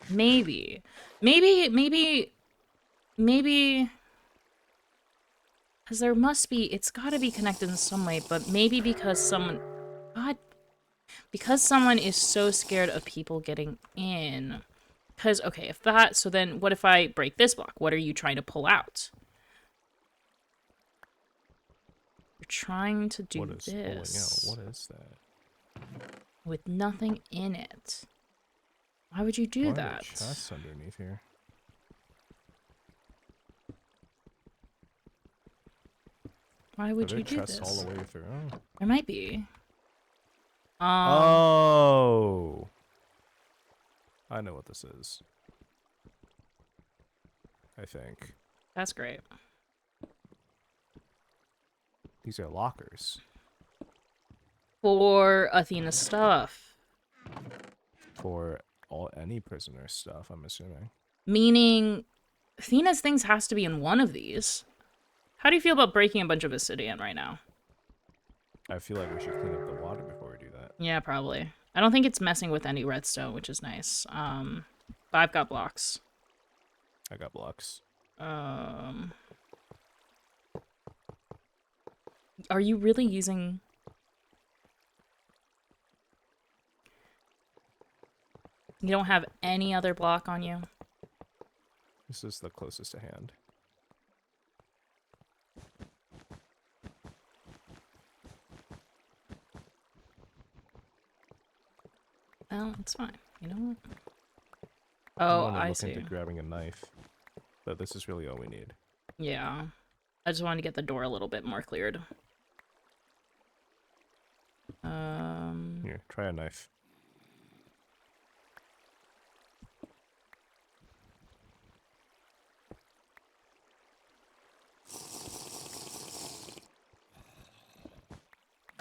Maybe. Because there must be... It's gotta be connected in some way, but maybe because someone... God... Because someone is so scared of people getting in, Because, okay, if that... So then what if I break this block? What are you trying to pull out? You're trying to do What is pulling out? this What is that? with nothing in it. Why would you do Why are there that? chests underneath here? Why Are would there you do chests this? all the way through? There might be. Oh! I know what this is. I think. That's great. These are lockers. For Athena's stuff. For any prisoner stuff, I'm assuming. Meaning, Athena's things has to be in one of these. How do you feel about breaking a bunch of obsidian right now? I feel like we should clean up the water before we do that. Yeah, probably. I don't think it's messing with any redstone, which is nice. But I've got blocks. I got blocks. Are you really using... You don't have any other block on you? This is the closest to hand. Well, it's fine. You know what? I Oh, want to I look see. into grabbing a knife, but this is really all we need. Yeah. I just wanted to get the door a little bit more cleared. Here, try a knife.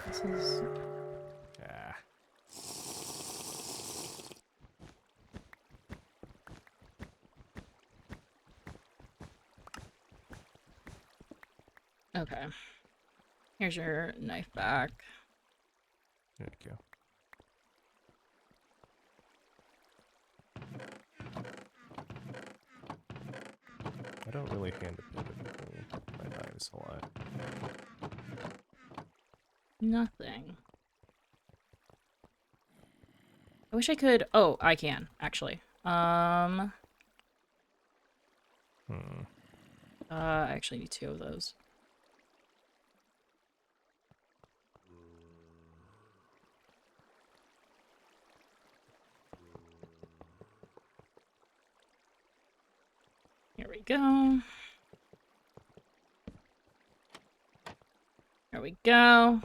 This is... Ah. Okay. Here's your knife back. There you go. I don't really hand my knives a lot. Nothing. I wish I could... Oh, I can, actually. I actually need 2 of those. Here we go. There we go.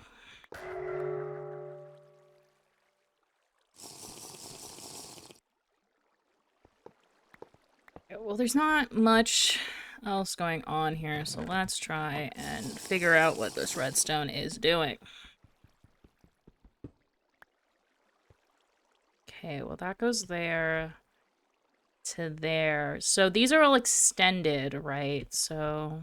Well, there's not much else going on here, so let's try and figure out what this redstone is doing. Okay, well that goes there to there. So these are all extended, right? So...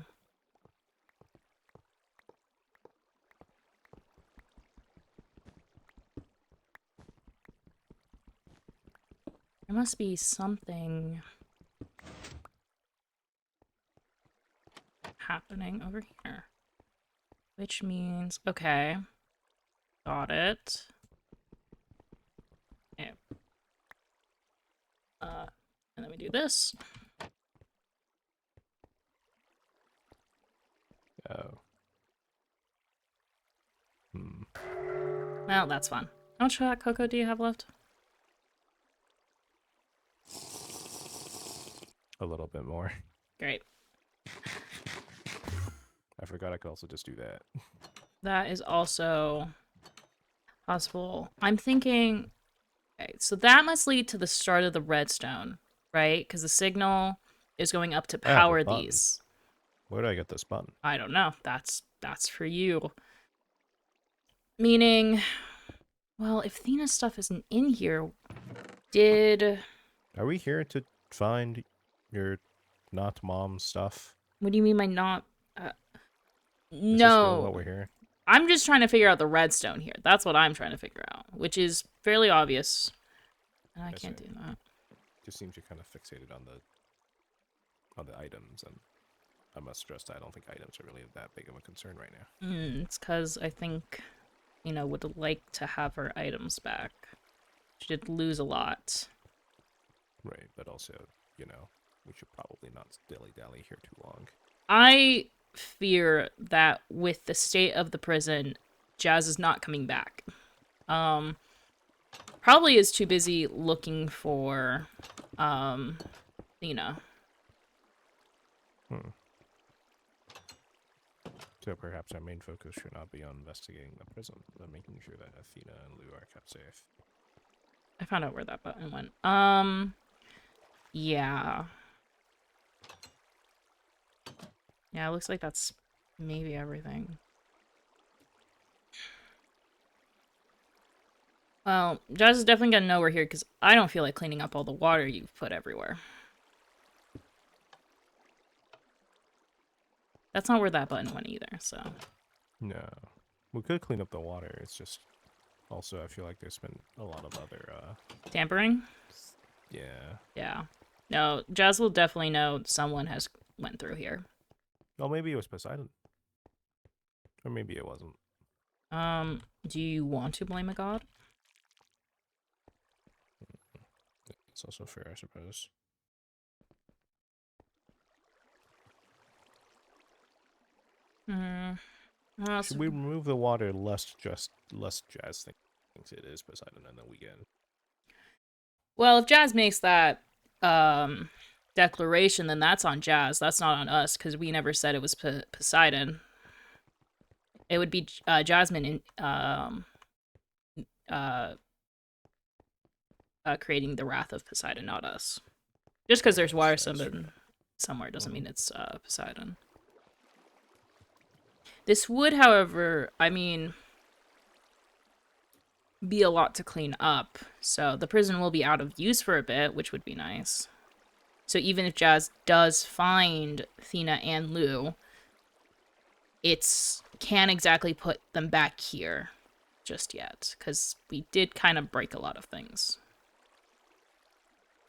There must be something happening over here. Which means... Okay. Got it. Okay. And then we do this. Oh. Well, that's fun. How much cocoa do you have left? A little bit more. Great. I forgot I could also just do that. That is also possible. I'm thinking... Okay, so that must lead to the start of the redstone, right? Because the signal is going up to I have a power button. these. Where do I get this button? I don't know. That's for you. Meaning... Well, if Thena's stuff isn't in here, did... Are we here to find your not mom stuff? What do you mean by not... Is this really no. what we're here? I'm just trying to figure out the redstone here. That's what I'm trying to figure out, which is fairly obvious. And I That's can't right. do that. Just seems you're kind of fixated on the items, and I must stress that I don't think items are really that big of a concern right now. It's because I think, would like to have her items back. She did lose a lot. Right, but also, we should probably not dilly-dally here too long. I fear that with the state of the prison, Jazz is not coming back. Probably is too busy looking for, Athena. So perhaps our main focus should not be on investigating the prison, but making sure that Athena and Lou are kept safe. I found out where that button went. Yeah. Yeah, it looks like that's maybe everything. Well, Jazz is definitely gonna know we're here because I don't feel like cleaning up all the water you've put everywhere. That's not where that button went either, so. No. We could clean up the water, it's just... Also, I feel like there's been a lot of other, Tampering? Yeah. Yeah. No, Jazz will definitely know someone has went through here. Well, maybe it was Poseidon. Or maybe it wasn't. Do you want to blame a god? It's also fair, I suppose. Should we remove the water less Jazz thinks it is Poseidon, and then we get... Well, if Jazz makes that declaration, then that's on Jazz. That's not on us because we never said it was Poseidon. It would be Jasmine creating the wrath of Poseidon, not us. Just because there's water somewhere doesn't mean it's Poseidon. This would, however, be a lot to clean up. So the prison will be out of use for a bit, which would be nice. So even if Jazz does find Athena and Lou, it's can't exactly put them back here just yet, because we did kind of break a lot of things.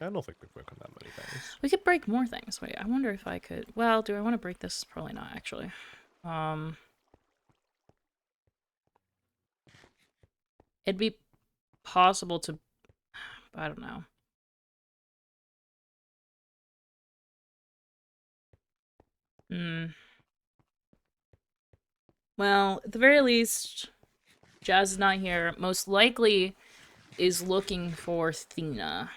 I don't think we've broken that many things. We could break more things. Wait, I wonder if I could... Well, do I want to break this? Probably not, actually. It'd be possible to... I don't know. Well, at the very least, Jazz is not here. Most likely is looking for Athena.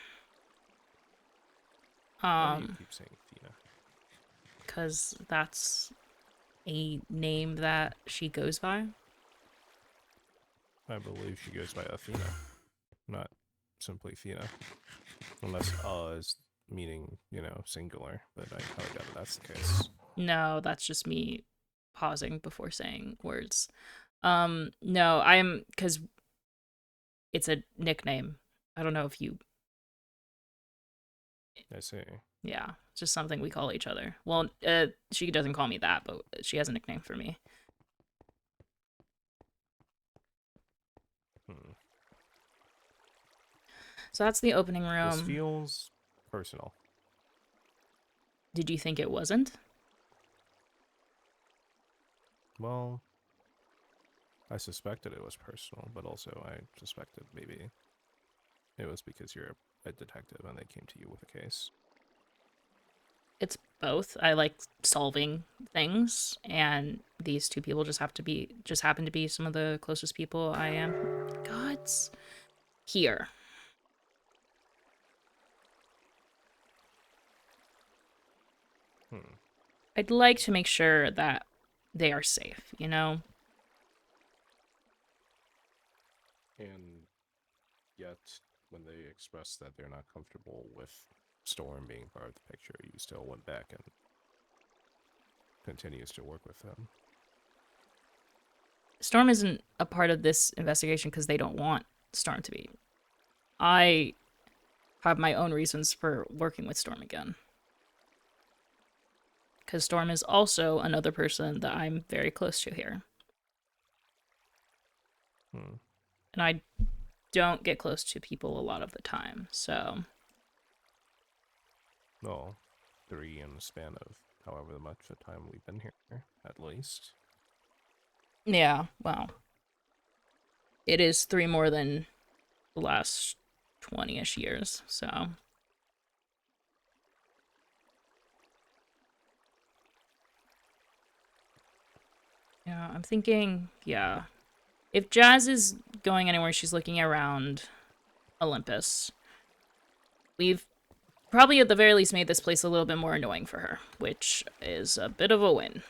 Why do you keep saying Athena? Because that's a name that she goes by. I believe she goes by Athena, not simply Athena. Unless is meaning, singular, but I highly doubt that's the case. No, that's just me pausing before saying words. No, because it's a nickname. I don't know if you... I see. Yeah, it's just something we call each other. Well, she doesn't call me that, but she has a nickname for me. So that's the opening room. This feels personal. Did you think it wasn't? Well, I suspected it was personal, but also I suspected maybe it was because you're a detective and they came to you with a case. It's both. I like solving things, and these two people just happen to be some of the closest people I am. God's here. I'd like to make sure that they are safe, And yet, when they expressed that they're not comfortable with Storm being part of the picture, you still went back and continues to work with them. Storm isn't a part of this investigation because they don't want Storm to be. I have my own reasons for working with Storm again. Because Storm is also another person that I'm very close to here. And I don't get close to people a lot of the time, so... Well, 3 in the span of however much of time we've been here, at least. Yeah, well... It is 3 more than the last 20-ish years, so... Yeah, I'm thinking, yeah. If Jazz is going anywhere, she's looking around Olympus. We've probably at the very least made this place a little bit more annoying for her, which is a bit of a win.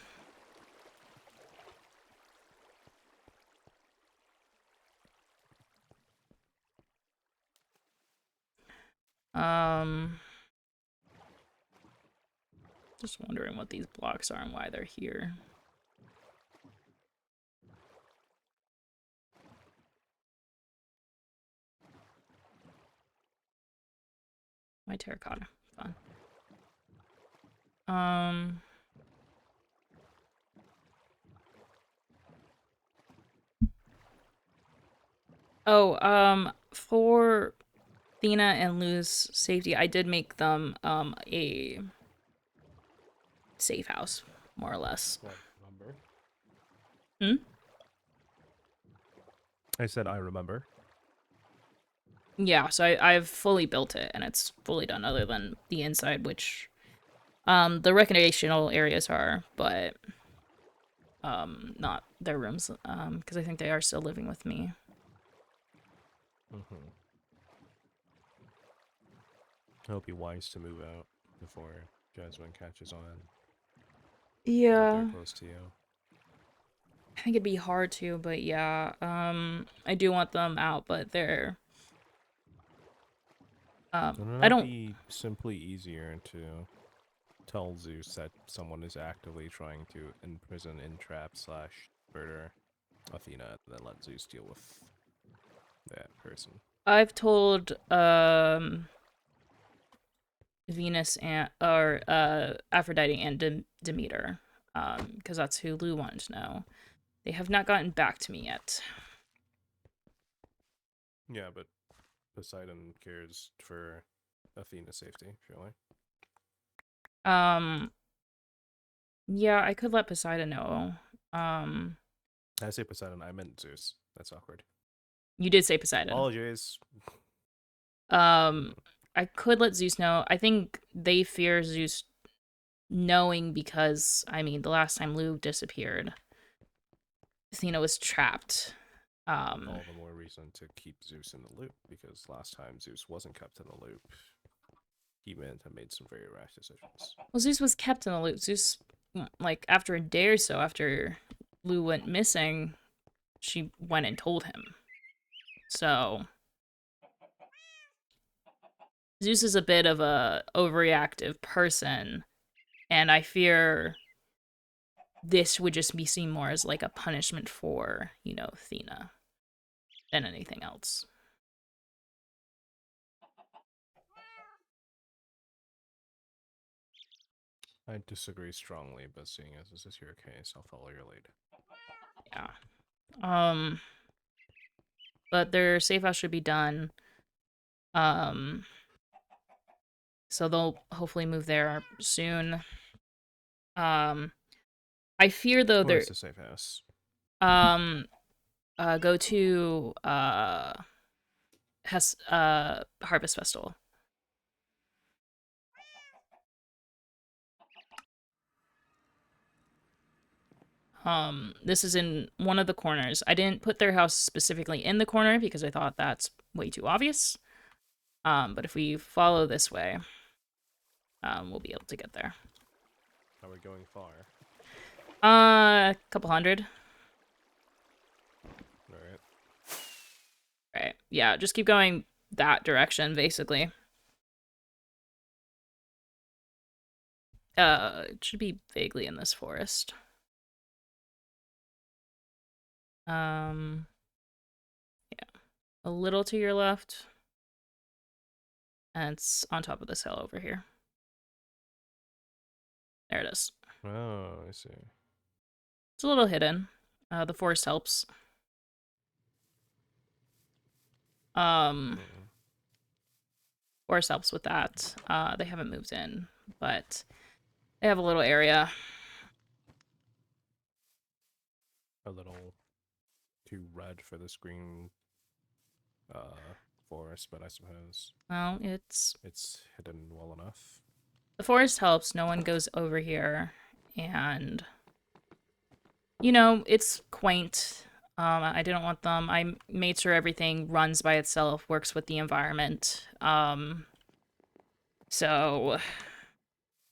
Um, just wondering what these blocks are and why they're here. Why terracotta? Fun. Um, for Thena and Lou's safety, I did make them a safe house, more or less. What number? Hmm? I said I remember. Yeah, so I've fully built it and it's fully done other than the inside, which the recreational areas are, but not their rooms, because I think they are still living with me. Mm-hmm. I hope you're wise to move out before Jasmine catches on. That they're Yeah. close to you. I think it'd be hard to, but yeah, I do want them out, but they're Wouldn't I it don't be simply easier to tell Zeus that someone is actively trying to imprison, entrap, slash murder Athena, and then let Zeus deal with that person? I've told Venus and or Aphrodite and Demeter, because that's who Lou wanted to know. They have not gotten back to me yet. Yeah, but Poseidon cares for Athena's safety, surely. Um, yeah, I could let Poseidon know. Um, I say Poseidon, I meant Zeus. That's awkward. you did say Poseidon. Apologies. Um, I could let Zeus know. I think they fear Zeus knowing because, I mean, the last time Lou disappeared, Athena was trapped. All the more reason to keep Zeus in the loop, because last time Zeus wasn't kept in the loop, he made some very rash decisions. Well, Zeus was kept in the loop. Zeus, like, after a day or so after Lou went missing, she went and told him. So, Zeus is a bit of a overreactive person, and I fear this would just be seen more as like a punishment for, Athena than anything else. I disagree strongly, but seeing as this is your case, I'll follow your lead. Yeah. Um, but their safe house should be done. Um, so they'll hopefully move there soon. Um, I fear though Where's they're the safe house? um go to has Harvest Festival. This is in one of the corners. I didn't put their house specifically in the corner because I thought that's way too obvious. But if we follow this way, we'll be able to get there. Are we going far? A couple hundred. Alright. Right. Yeah, just keep going that direction, basically. It should be vaguely in this forest. Yeah. A little to your left. And it's on top of this hill over here. There it is. Oh, I see. It's a little hidden. The forest helps. Mm. Forest helps with that. They haven't moved in, but they have a little area. A little too red for this green forest, but I suppose Well, it's hidden well enough. the forest helps. No one goes over here, and you know, it's quaint. I didn't want them. I made sure everything runs by itself, works with the environment. So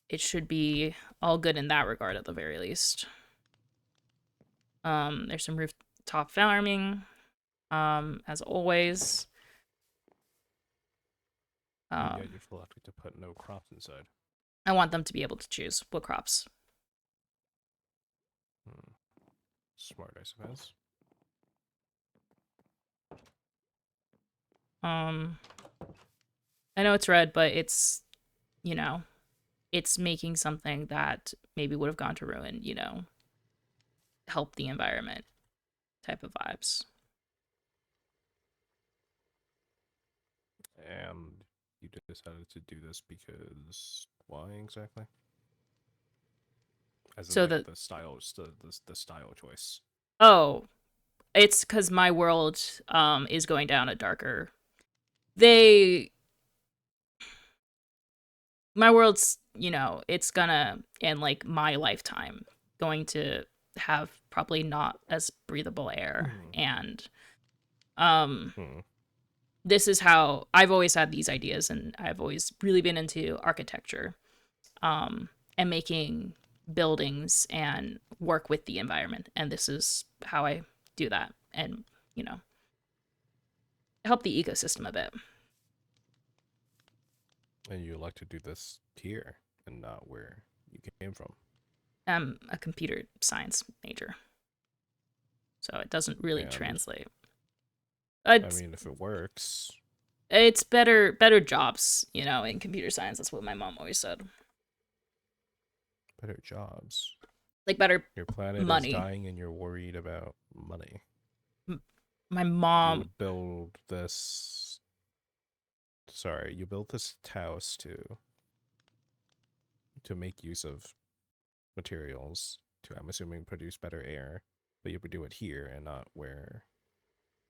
it should be all good in that regard at the very least. There's some rooftop farming, as always. And yet Um, you're elected to put no crops inside. I want them to be able to choose what crops. Hmm. Smart, I suppose. Um, I know it's red, but it's, you know, it's making something that maybe would have gone to ruin, you know, help the environment type of vibes. And you decided to do this because why exactly? As in, So like the the style, the style choice. oh, it's because my world is going down a darker. They my world's, you know, it's gonna in like my lifetime going to have probably not as breathable air, Hmm. and um Hmm. this is how I've always had these ideas, and I've always really been into architecture, um and making buildings and work with the environment, and this is how I do that, and you know, help the ecosystem a bit. And you like to do this here and not where you came from. I'm a computer science major, so it doesn't really And translate. I It's mean, if it works, it's better jobs, you know, in computer science. That's what my mom always said. better jobs. Like better Your planet is money. dying and you're worried about money. My You mom, would build this. Sorry, you built this house to make use of materials to, I'm assuming, produce better air, but you would do it here and not where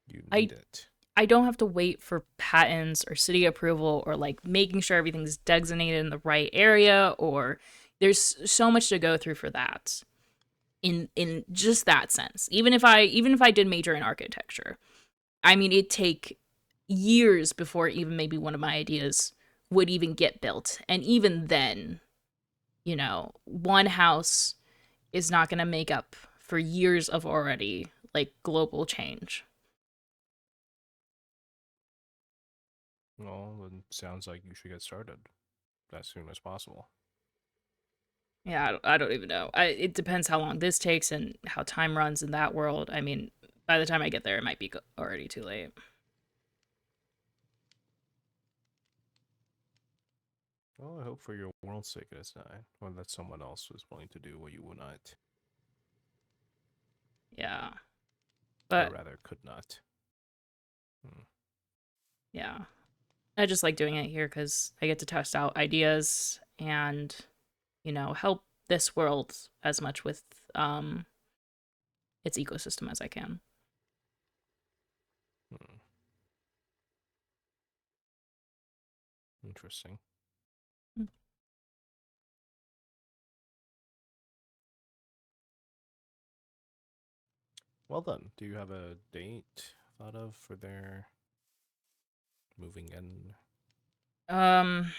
you I need it. I don't have to wait for patents or city approval or like making sure everything's designated in the right area, or there's so much to go through for that. In just that sense. Even if I did major in architecture, I mean it'd take years before even maybe one of my ideas would even get built. And even then, you know, one house is not going to make up for years of already like global change. Well, then sounds like you should get started as soon as possible. Yeah, I don't even know. It depends how long this takes and how time runs in that world. I mean, by the time I get there, it might be already too late. Well, I hope for your world's sake it is not, or that someone else was willing to do what you would not, Yeah, or but rather could not. Hmm. yeah, I just like doing it here because I get to test out ideas and, you know, help this world as much with um its ecosystem as I can. Hmm. Interesting. Well then, do you have a date thought of for their moving in? Um,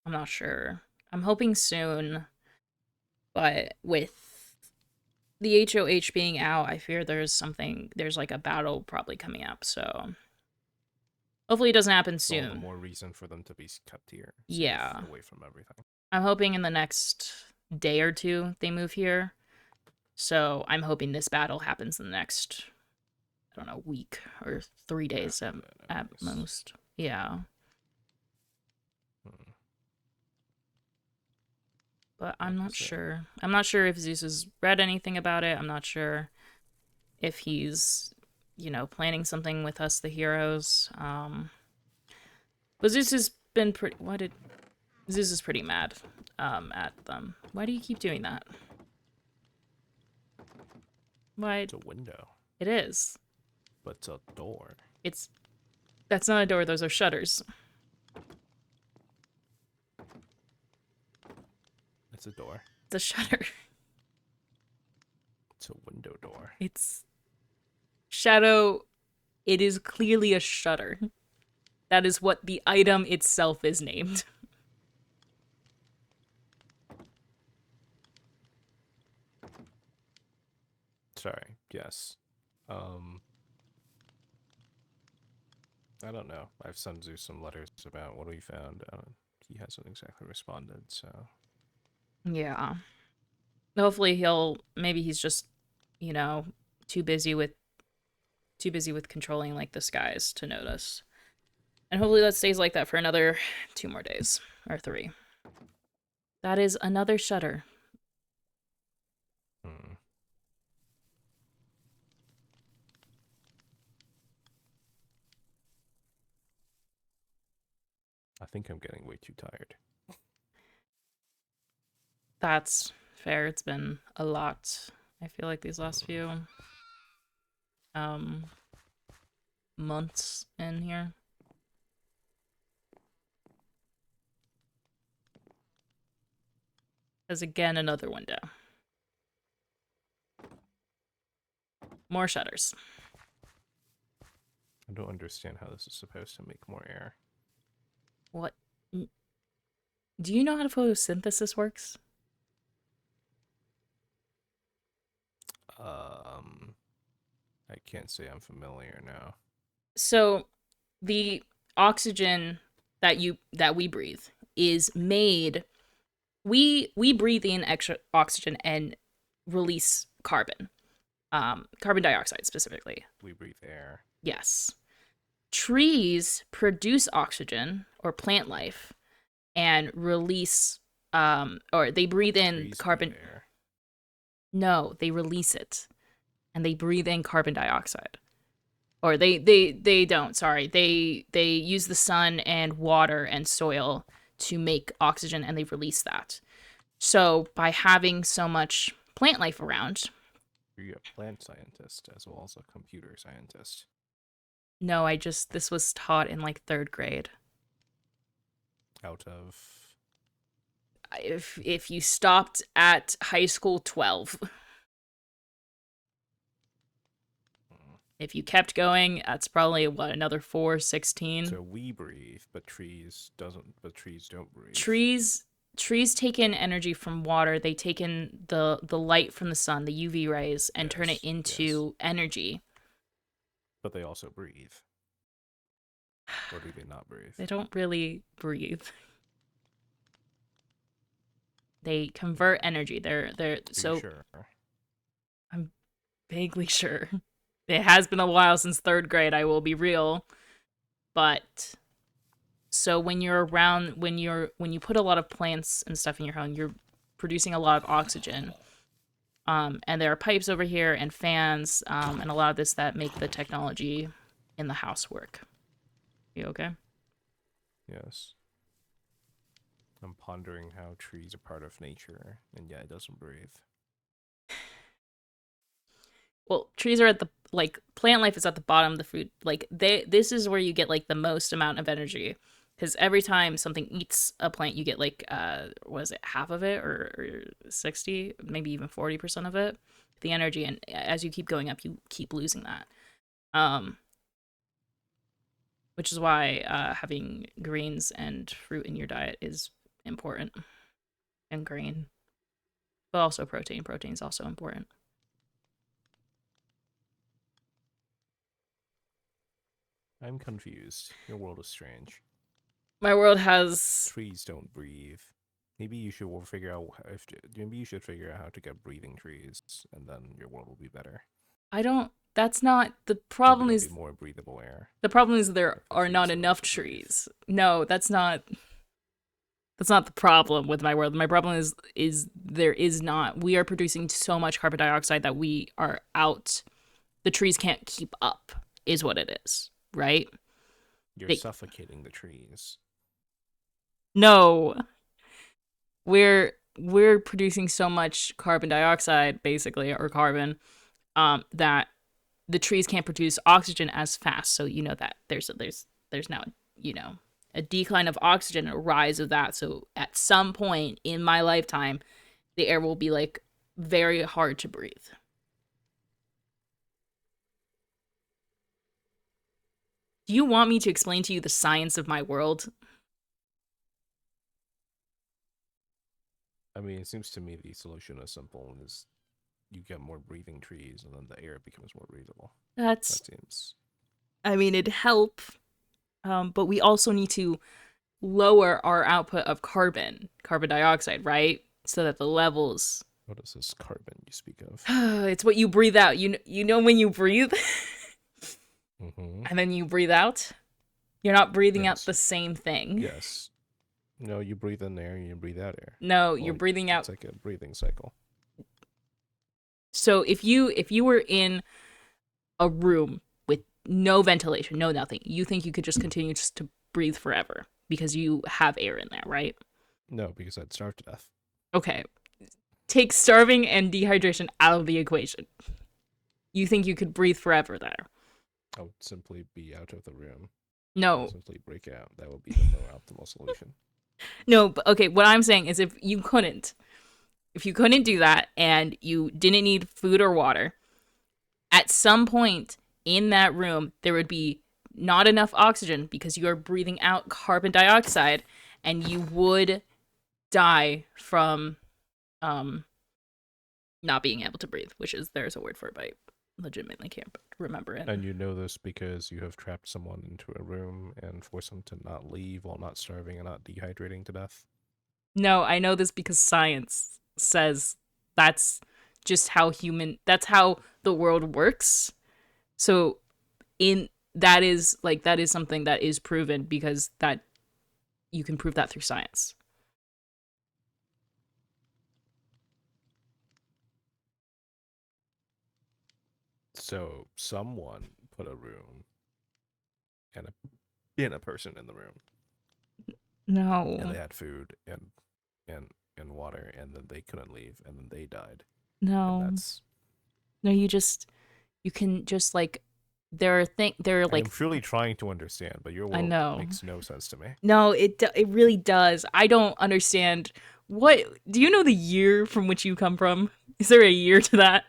I'm not sure. I'm hoping soon, but with the HOH being out, I fear there's like a battle probably coming up. So hopefully it doesn't happen All the soon. more reason for them to be kept here, safe, Yeah. away from everything. I'm hoping in the next day or two they move here. So I'm hoping this battle happens in the next, I don't know, week or 3 days After that, at at least. most. Yeah. Hmm. But I'm Like I not said, sure. I'm not sure if Zeus has read anything about it. I'm not sure if he's, you know, planning something with us, the heroes. But Zeus has been pretty. Why did Zeus is pretty mad at them? Why do you keep doing that? Why it's a window, it is. but it's a door. It's that's not a door. Those are shutters. It's a door. It's a shutter. It's a window door. It's Shadow. It is clearly a shutter. That is what the item itself is named. Sorry. Yes. I don't know. I've sent Zeus some letters about what we found. He hasn't exactly responded, so. Yeah. Hopefully maybe he's just, too busy with controlling like the skies to notice. And hopefully that stays like that for another 2 more days or 3. That is another shutter. Hmm. I think I'm getting way too tired. That's fair. It's been a lot. I feel like these last few months in here. There's again another window. More shutters. I don't understand how this is supposed to make more air. What? Do you know how photosynthesis works? I can't say I'm familiar now. So, the oxygen that we breathe is made. We breathe in extra oxygen and release carbon, carbon dioxide specifically. We breathe air. Yes. Trees produce oxygen or plant life and release, or they breathe in Trees carbon. breathe air. No, they release it and they breathe in carbon dioxide. Or they don't, sorry. They use the sun and water and soil to make oxygen and they release that. So by having so much plant life around. You're a plant scientist as well as a computer scientist. No, this was taught in like 3rd grade. Out of. If you stopped at high school 12. If you kept going, that's probably another 4, 16. So we breathe, but trees don't breathe. Trees take in energy from water. They take in the light from the sun, the UV rays, and turn it into energy. But they also breathe. Or do they not breathe? They don't really breathe. They convert energy. They're so. Sure? I'm vaguely sure. It has been a while since 3rd grade, I will be real. But so when you're around, when you put a lot of plants and stuff in your home, you're producing a lot of oxygen. And there are pipes over here and fans, and a lot of this that make the technology in the house work. You okay? Yes. I'm pondering how trees are part of nature, and yeah, it doesn't breathe. Well, trees are at the, plant life is at the bottom of the food. This is where you get, the most amount of energy. Because every time something eats a plant, you get, was it half of it? Or 60? Maybe even 40% of it? The energy. And as you keep going up, you keep losing that. Which is why having greens and fruit in your diet is important. And green. But also protein. Protein is also important. I'm confused. Your world is strange. My world has... Trees don't breathe. Maybe you should figure out how to get breathing trees, and then your world will be better. That's not the problem. Maybe it'll be more breathable air. The problem is there are not enough trees. No, that's not the problem with my world. My problem is there is not. We are producing so much carbon dioxide that we are out. The trees can't keep up, is what it is, right? You're suffocating the trees. No. We're producing so much carbon dioxide, basically, or carbon, that the trees can't produce oxygen as fast. So that there's now a decline of oxygen, a rise of that. So at some point in my lifetime, the air will be very hard to breathe. Do you want me to explain to you the science of my world? I mean, it seems to me the solution is simple and is you get more breathing trees and then the air becomes more breathable. That's, That seems. I mean, it'd help, but we also need to lower our output of carbon dioxide, right? So that the levels. What is this carbon you speak of? It's what you breathe out. You know when you breathe Mm-hmm. and then you breathe out, you're not breathing out Yes. the same thing. Yes. No, you breathe in air and you breathe out air. No, you're Well, breathing it's out. like a breathing cycle. So if you were in a room with no ventilation, no nothing, you think you could just continue just to breathe forever because you have air in there, right? No, because I'd starve to death. Okay. Take starving and dehydration out of the equation. You think you could breathe forever there? I would simply be out of the room and No. simply break out. That would be the more optimal solution. No, but okay, what I'm saying is if you couldn't do that and you didn't need food or water, at some point in that room there would be not enough oxygen because you are breathing out carbon dioxide and you would die from um not being able to breathe, which is there's a word for it, but I legitimately can't remember it. And you know this because you have trapped someone into a room and forced them to not leave while not starving and not dehydrating to death. No, I know this because science says that's that's how the world works. So in that is something that is proven because that you can prove that through science. So someone put a room and a person in the room, and No. they had food and water, and then they couldn't leave, and then they died, and No. that's. No, you can just like there are I am like truly trying to understand, but your I world know. makes no sense to me. No, it really does. I don't understand what do you know the year from which you come from? Is there a year to that?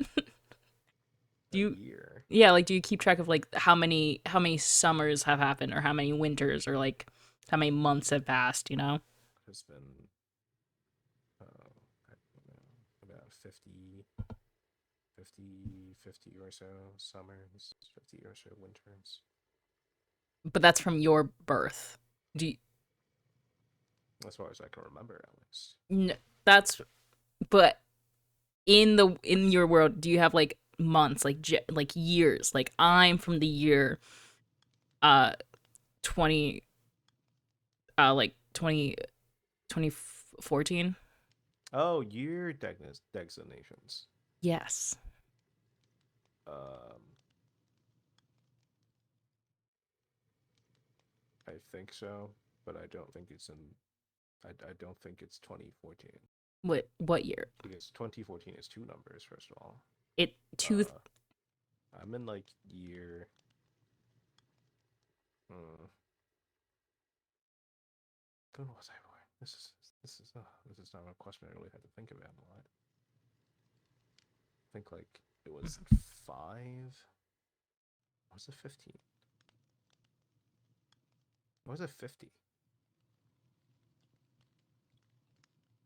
Do A you year yeah, like do you keep track of like how many summers have happened or how many winters or like how many months have passed, you know? has been, I don't know, about 50 or so summers, 50 or so winters. But that's from your birth. Do you, As far as I can remember, at least. that's but in your world, do you have like months, like years? Like I'm from the year uh 20 like 2014. Oh, year designations. Yes. Um, I think so, but I don't think it's in. I don't think it's 2014 What year? because 2014 is two numbers. First of all, It two uh, I'm in like year. Hmm, when was I born? This is not a question I really had to think about a lot. I think like it was 5. Or was it 15? Or was it 50?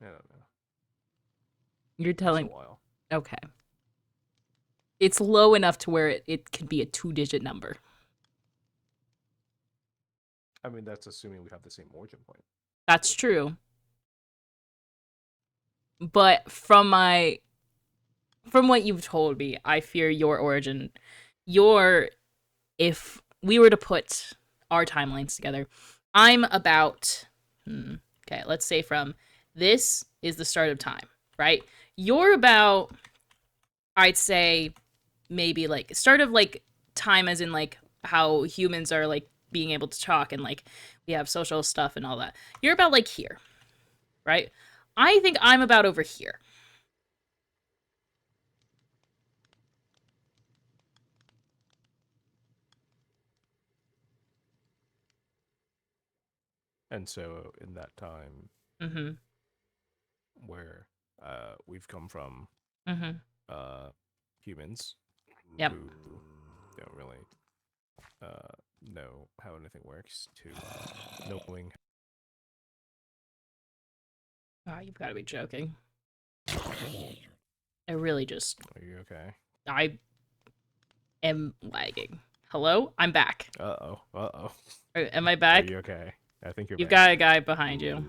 I don't know. you're It was a telling while. okay. It's low enough to where it could be a two-digit number. I mean, that's assuming we have the same origin point. That's true. But from what you've told me, I fear your origin. Your if we were to put our timelines together, I'm about okay, let's say from this is the start of time, right? You're about I'd say maybe like start of like time as in like how humans are like being able to talk and like we have social stuff and all that. You're about like here, right? I think I'm about over here. And so, in that time Mhm. where we've come from Mhm. uh, humans Yep. who don't really know how anything works to knowing. Oh, you've got to be joking. I really just... Are you okay? I am lagging. Hello? I'm back. Uh-oh. Uh-oh. Am I Are back? you okay? I think you're You've back. got a guy behind you.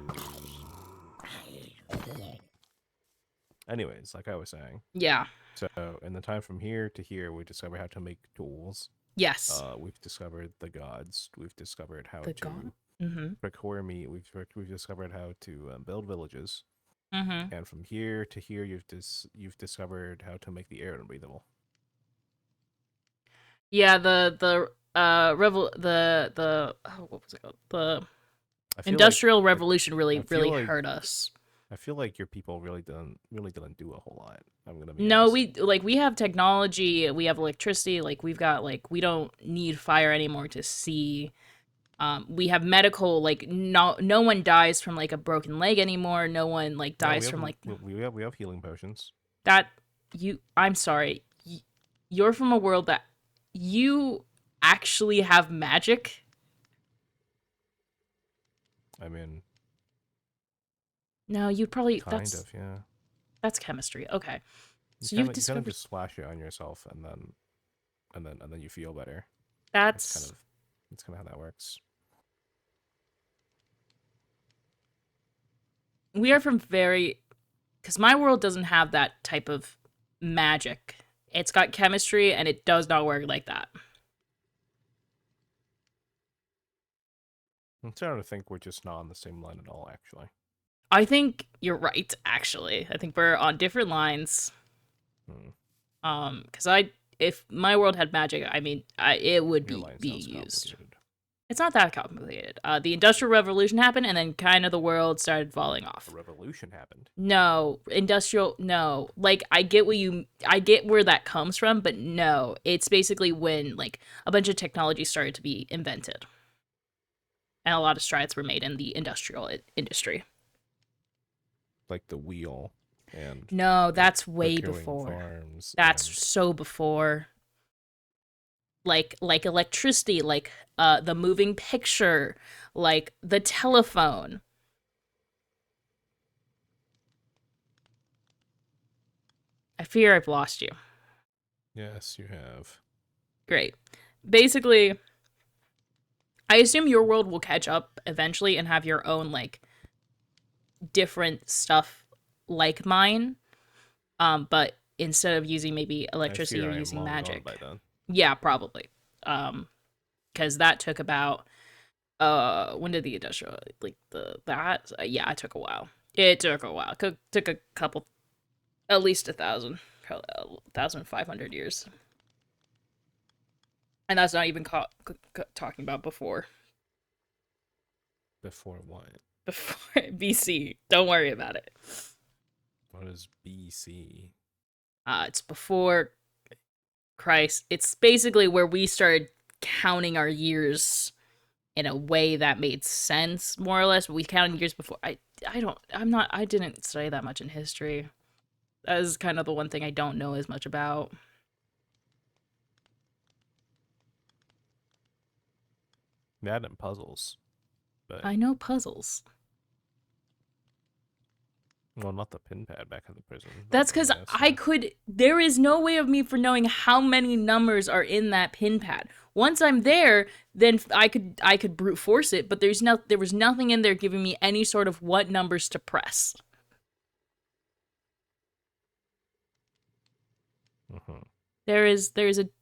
Anyways, like I was saying. Yeah. So, in the time from here to here, we discovered how to make tools. Yes. We've discovered the gods. We've discovered how The to god? Mm-hmm. procure meat. We've discovered how to build villages. Mm-hmm. And from here to here, you've discovered how to make the air unbreathable. Yeah, oh, what was it called? The I feel like Industrial I, Revolution I really feel really like hurt us. I feel like your people really didn't do a whole lot. I'm gonna be No, honest. we have technology, we have electricity, like we've got like we don't need fire anymore to see. We have medical, like no one dies from like a broken leg anymore. No one like No, dies from like we have healing potions. that. I'm sorry. You're from a world that you actually have magic. I mean, No, you'd probably kind of, yeah. that's chemistry. Okay. You So kind you've of you kind of discovered just splash it on yourself, and then you feel better. That's kind that's of how that works. we are from very because my world doesn't have that type of magic. It's got chemistry and it does not work like that. I'm starting to think we're just not on the same line at all, actually. I think you're right, actually. I think we're on different lines. Hmm. Because if my world had magic, I mean, it would Your line be sounds used. complicated. It's not that complicated. The Industrial Revolution happened, and then kind of the world started falling off. A revolution happened. No, no. Like I get where that comes from, but no, it's basically when like a bunch of technology started to be invented, and a lot of strides were made in the industrial industry. Like the wheel and No, that's way procuring before. farms. That's and so before. Like electricity, like the moving picture, like the telephone. I fear I've lost you. yes, you have. Great. Basically, I assume your world will catch up eventually and have your own like different stuff like mine. But instead of using maybe I electricity, fear you're I am using long gone magic. by then. Yeah, probably. Because that took about when did the industrial like that? Yeah, it took a while. It took a while. Took a couple, at least 1,000, probably 1,500 years. And that's not even talking about before. Before what? Before BC. Don't worry about it. What is BC? It's before Christ. It's basically where we started counting our years in a way that made sense, more or less. But we counted years before. I didn't study that much in history. That is kind of the one thing I don't know as much about. That and puzzles. But I know puzzles. well, not the pin pad back in the prison. That's because there is no way of me for knowing how many numbers are in that pin pad. Once I'm there, then I could brute force it, but there was nothing in there giving me any sort of what numbers to press. Mm-hmm.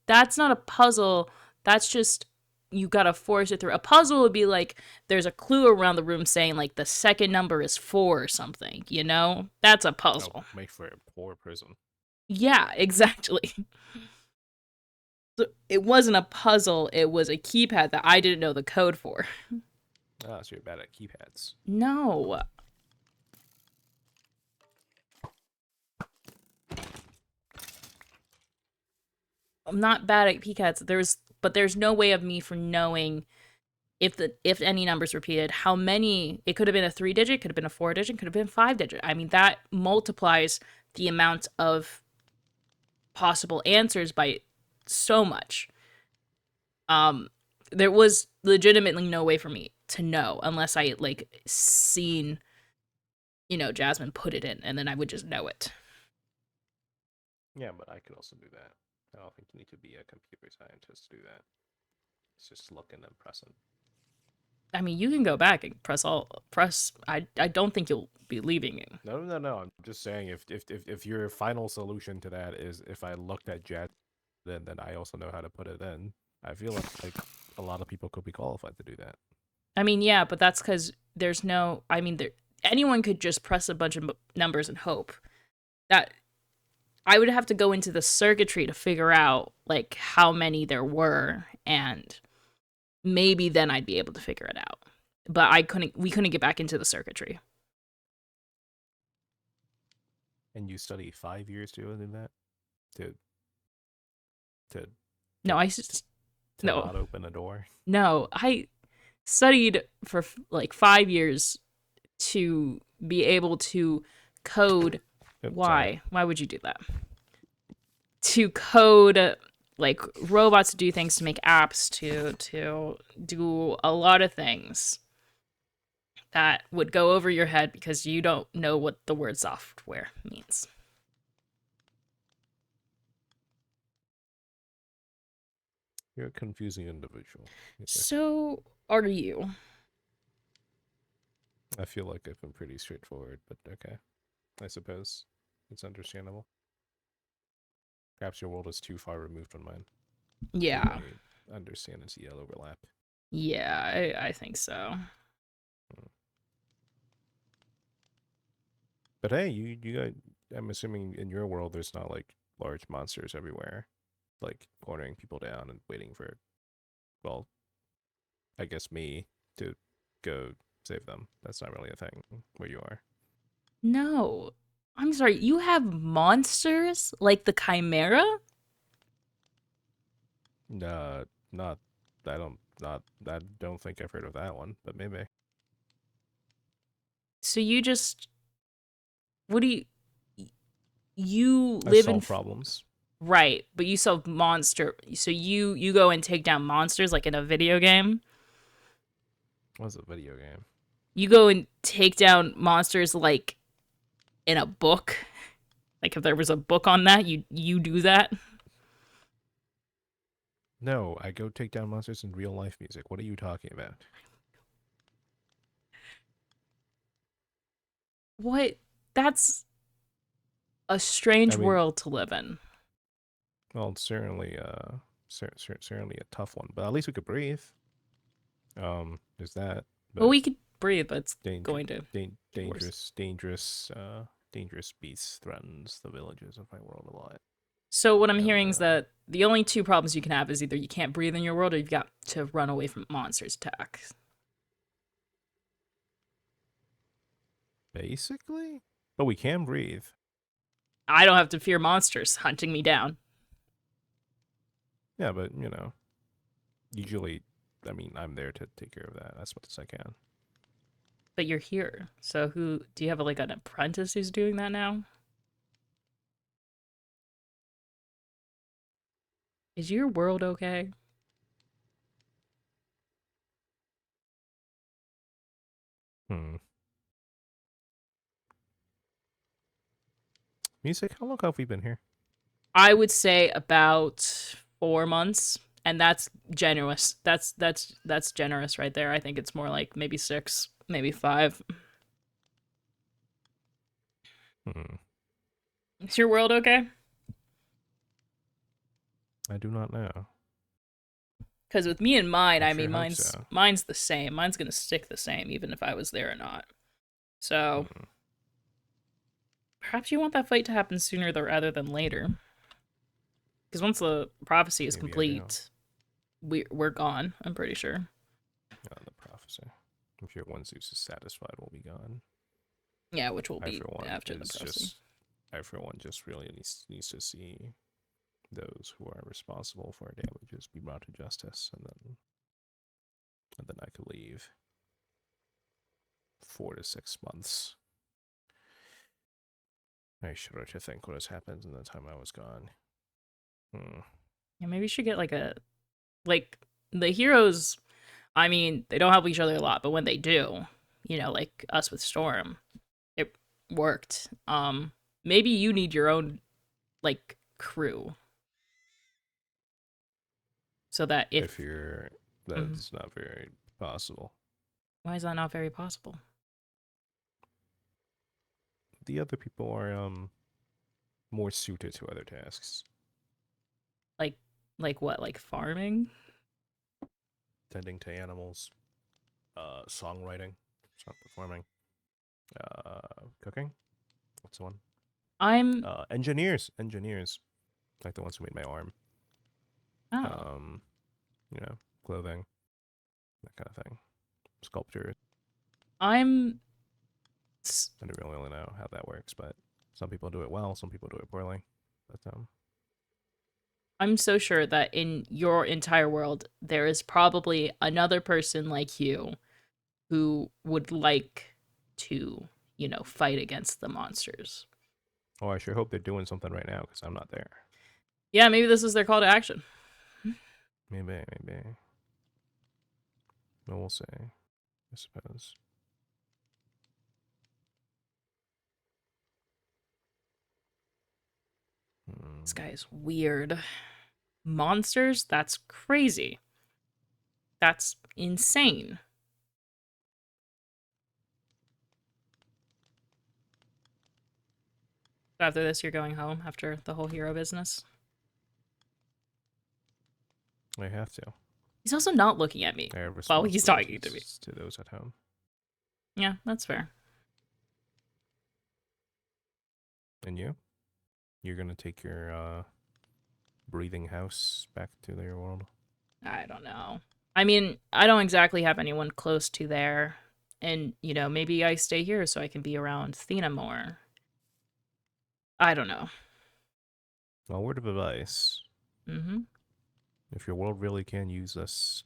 That's not a puzzle. That's just you gotta force it through. A puzzle would be like there's a clue around the room saying like the second number is 4 or something, you know? That's a puzzle. Oh, make for a poor prison. Yeah, exactly. So it wasn't a puzzle, it was a keypad that I didn't know the code for. Ah, so you're bad at keypads. No. I'm not bad at keypads. There's no way of me for knowing if any numbers repeated, how many. It could have been a 3-digit, could have been a 4-digit, could have been 5-digit. I mean, that multiplies the amount of possible answers by so much. there was legitimately no way for me to know unless I like seen, Jasmine put it in, and then I would just know it. Yeah, but I could also do that. I don't think you need to be a computer scientist to do that. It's just looking and pressing. I mean, you can go back and press. I don't think you'll be leaving it. No, no, no. I'm just saying if your final solution to that is if I looked at Jet, then I also know how to put it in. I feel like a lot of people could be qualified to do that. I mean, yeah, but that's because there's no. I mean, anyone could just press a bunch of numbers and hope. That I would have to go into the circuitry to figure out like how many there were, and maybe then I'd be able to figure it out. But I couldn't. We couldn't get back into the circuitry. And you study 5 years to do that? To to No, to, no, not open a door? no. I studied for like 5 years to be able to code. Oops, sorry. Why? Why would you do that? To code like robots to do things, to make apps, to do a lot of things that would go over your head because you don't know what the word software means. You're a confusing individual. So are you? I feel like I've been pretty straightforward, but okay. I suppose it's understandable. Perhaps your world is too far removed from mine. Yeah. I understand and see an overlap. Yeah, I think so. But hey, you got. I'm assuming in your world there's not like large monsters everywhere, like cornering people down and waiting for, well, I guess me to go save them. That's not really a thing where you are. No. I'm sorry, you have monsters like the Chimera? Not. I don't. Not. I don't think I've heard of that one, but maybe. So you just what do you I live in solve problems. right, but you solve monster. So you go and take down monsters like in a video game. What's a video game? You go and take down monsters like in a book. Like if there was a book on that, you do that. No, I go take down monsters in real life music. What are you talking about? What? That's a strange I mean, world to live in. well, it's certainly certainly a tough one, but at least we could breathe. There's that. Well, But we could breathe, but it's danger, going to get worse. dangerous beasts threatens the villages of my world a lot. So what I'm And hearing is that the only two problems you can have is either you can't breathe in your world or you've got to run away from monsters' attacks. basically, but we can breathe. I don't have to fear monsters hunting me down. Yeah, but usually, I mean, I'm there to take care of that as much as I can. But you're here. So who do you have like an apprentice who's doing that now? Is your world okay? Hmm. Music. How long have we been here? I would say about 4 months, and that's generous. That's generous right there. I think it's more like maybe 6, maybe 5. Hmm. Is your world okay? I do not know. Because with me and mine, I I sure mean, hope mine's so. mine's the same. Mine's gonna stick the same, even if I was there or not. So Hmm. perhaps you want that fight to happen sooner rather than later. Because once the prophecy is Maybe I do. complete, we're gone. I'm pretty sure. The prophecy. I'm sure once Zeus is satisfied, we'll be gone. Yeah, which will I be for one after the is prophecy. just. I for one just really needs to see those who are responsible for our damages be brought to justice, and then I could leave. 4 to 6 months. I shudder to think what has happened in the time I was gone. Hmm. Yeah, maybe you should get like a like the heroes, I mean, they don't help each other a lot, but when they do, like us with Storm, it worked. Maybe you need your own like crew so that If if you're, Mhm. that's not very possible. Why is that not very possible? The other people are more suited to other tasks, Like like what? Like farming? tending to animals, songwriting, song performing, cooking. What's the one? I'm Engineers, like the ones who made my arm. oh, Um, clothing, that kind of thing. Sculptures. I'm I don't really know how that works, but some people do it well, some people do it poorly. But I'm so sure that in your entire world there is probably another person like you who would like to, fight against the monsters. oh, I sure hope they're doing something right now because I'm not there. Yeah, maybe this is their call to action. Maybe. No, we'll see. I suppose. This Hmm. guy is weird. Monsters? That's crazy. That's insane. After this, you're going home after the whole hero business. I have to. He's also not looking at me I have while he's talking to me. responsibilities to those at home. Yeah, that's fair. And you? You're gonna take your breathing house back to their world? I don't know. I mean, I don't exactly have anyone close to there. And, maybe I stay here so I can be around Thena more. I don't know. Well, word of advice: Mm-hmm. if your world really can use this,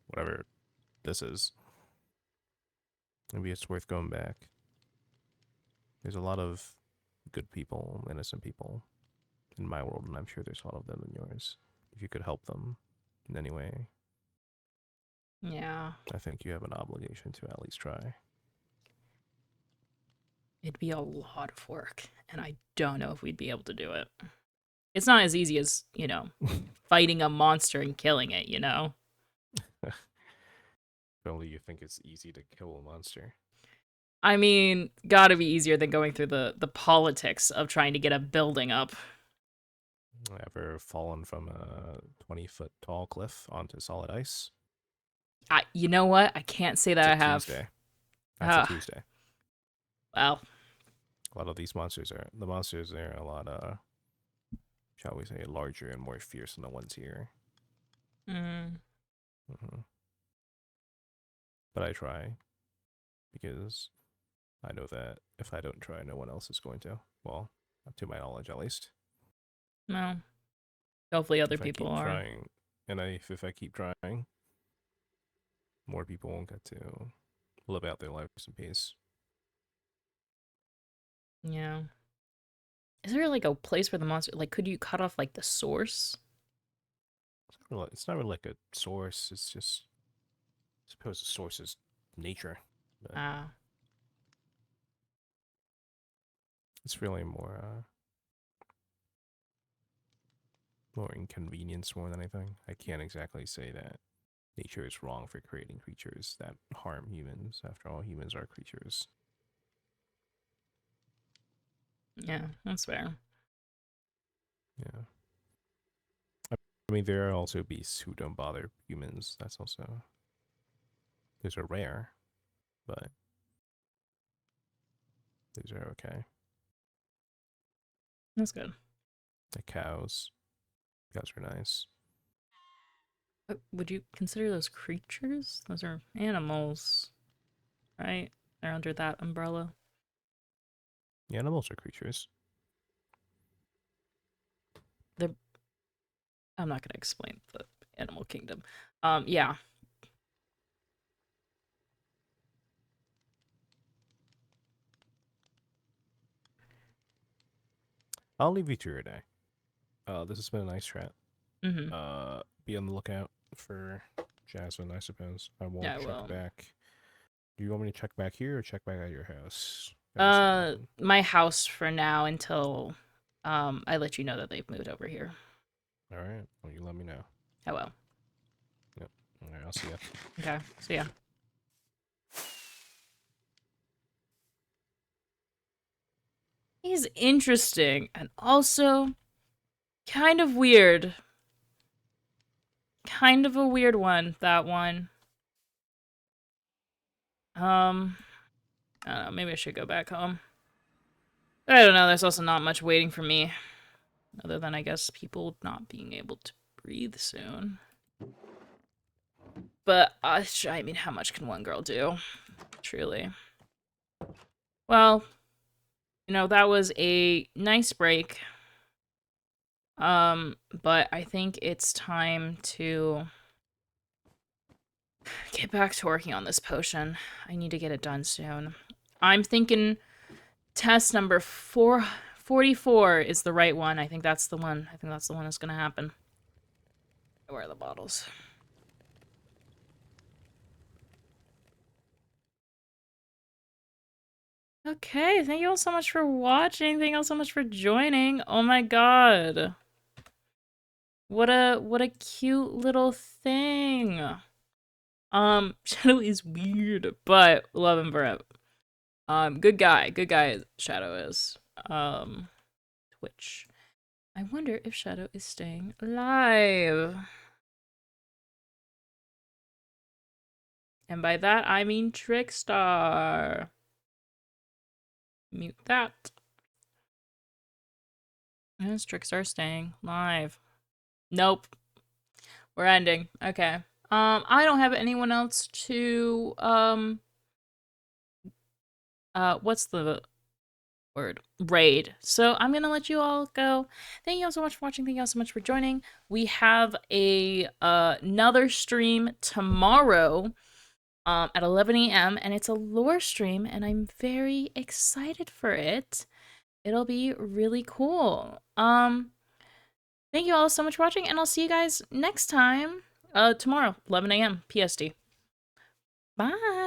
whatever this is, maybe it's worth going back. There's a lot of good people, innocent people in my world, and I'm sure there's a lot of them in yours. If you could help them in any way, Yeah. I think you have an obligation to at least try. It'd be a lot of work, and I don't know if we'd be able to do it. It's not as easy as, fighting a monster and killing it. If only you think it's easy to kill a monster. I mean, gotta be easier than going through the politics of trying to get a building up. Ever fallen from a 20-foot tall cliff onto solid ice? You know what? I can't say that It's a I have. Tuesday. That's a Uh, Tuesday. well, A lot of these monsters are the monsters there are a lot shall we say larger and more fierce than the ones here. mm, Hmm. But I try because I know that if I don't try, no one else is going to. Well, to my knowledge, at least. no. Hopefully other If I people keep are. trying, and if I keep trying, more people won't get to live out their lives in peace. Yeah. Is there like a place where the monster like could you cut off like the source? It's not really like a source. It's just, I suppose, the source is nature, but Ah, it's really more inconvenience more than anything. I can't exactly say that nature is wrong for creating creatures that harm humans. After all, humans are creatures. yeah, that's fair. Yeah. I mean, there are also beasts who don't bother humans. That's also, those are rare, but those are okay. That's good. Like cows. Cows are nice. Would you consider those creatures? Those are animals, right? They're under that umbrella. The animals are creatures. They're I'm not gonna explain the animal kingdom. Yeah. I'll leave you to your day. This has been a nice chat. Mm-hmm. Be on the lookout for Jasmine, I suppose. I won't Yeah, I check will. back. Do you want me to check back here or check back at your house? How does that happen? My house for now until I let you know that they've moved over here. All right. Well, you let me know. I will. Yep. All right. I'll see ya. Okay. See ya. He's interesting and also kind of weird. Kind of a weird one, that one. I don't know, maybe I should go back home. I don't know, there's also not much waiting for me. Other than, I guess, people not being able to breathe soon. But, I mean, how much can one girl do? Truly. Well, you know, that was a nice break. But I think it's time to get back to working on this potion. I need to get it done soon. I'm thinking test number 444 is the right one. I think that's the one. I think that's the one that's gonna happen. Where are the bottles? Okay, thank you all so much for watching. Thank you all so much for joining. Oh my god. What a cute little thing. Shadow is weird, but love him for it. Good guy. Good guy Shadow is. Twitch. I wonder if Shadow is staying alive. And by that, I mean Trickstar. Mute that. Is Trickstar staying live? Nope. We're ending. Okay. I don't have anyone else to, what's the word? Raid. So I'm gonna let you all go. Thank you all so much for watching. Thank you all so much for joining. We have another stream tomorrow at 11 a.m. and it's a lore stream and I'm very excited for it. It'll be really cool. Thank you all so much for watching and I'll see you guys next time tomorrow 11 a.m. PST. Bye.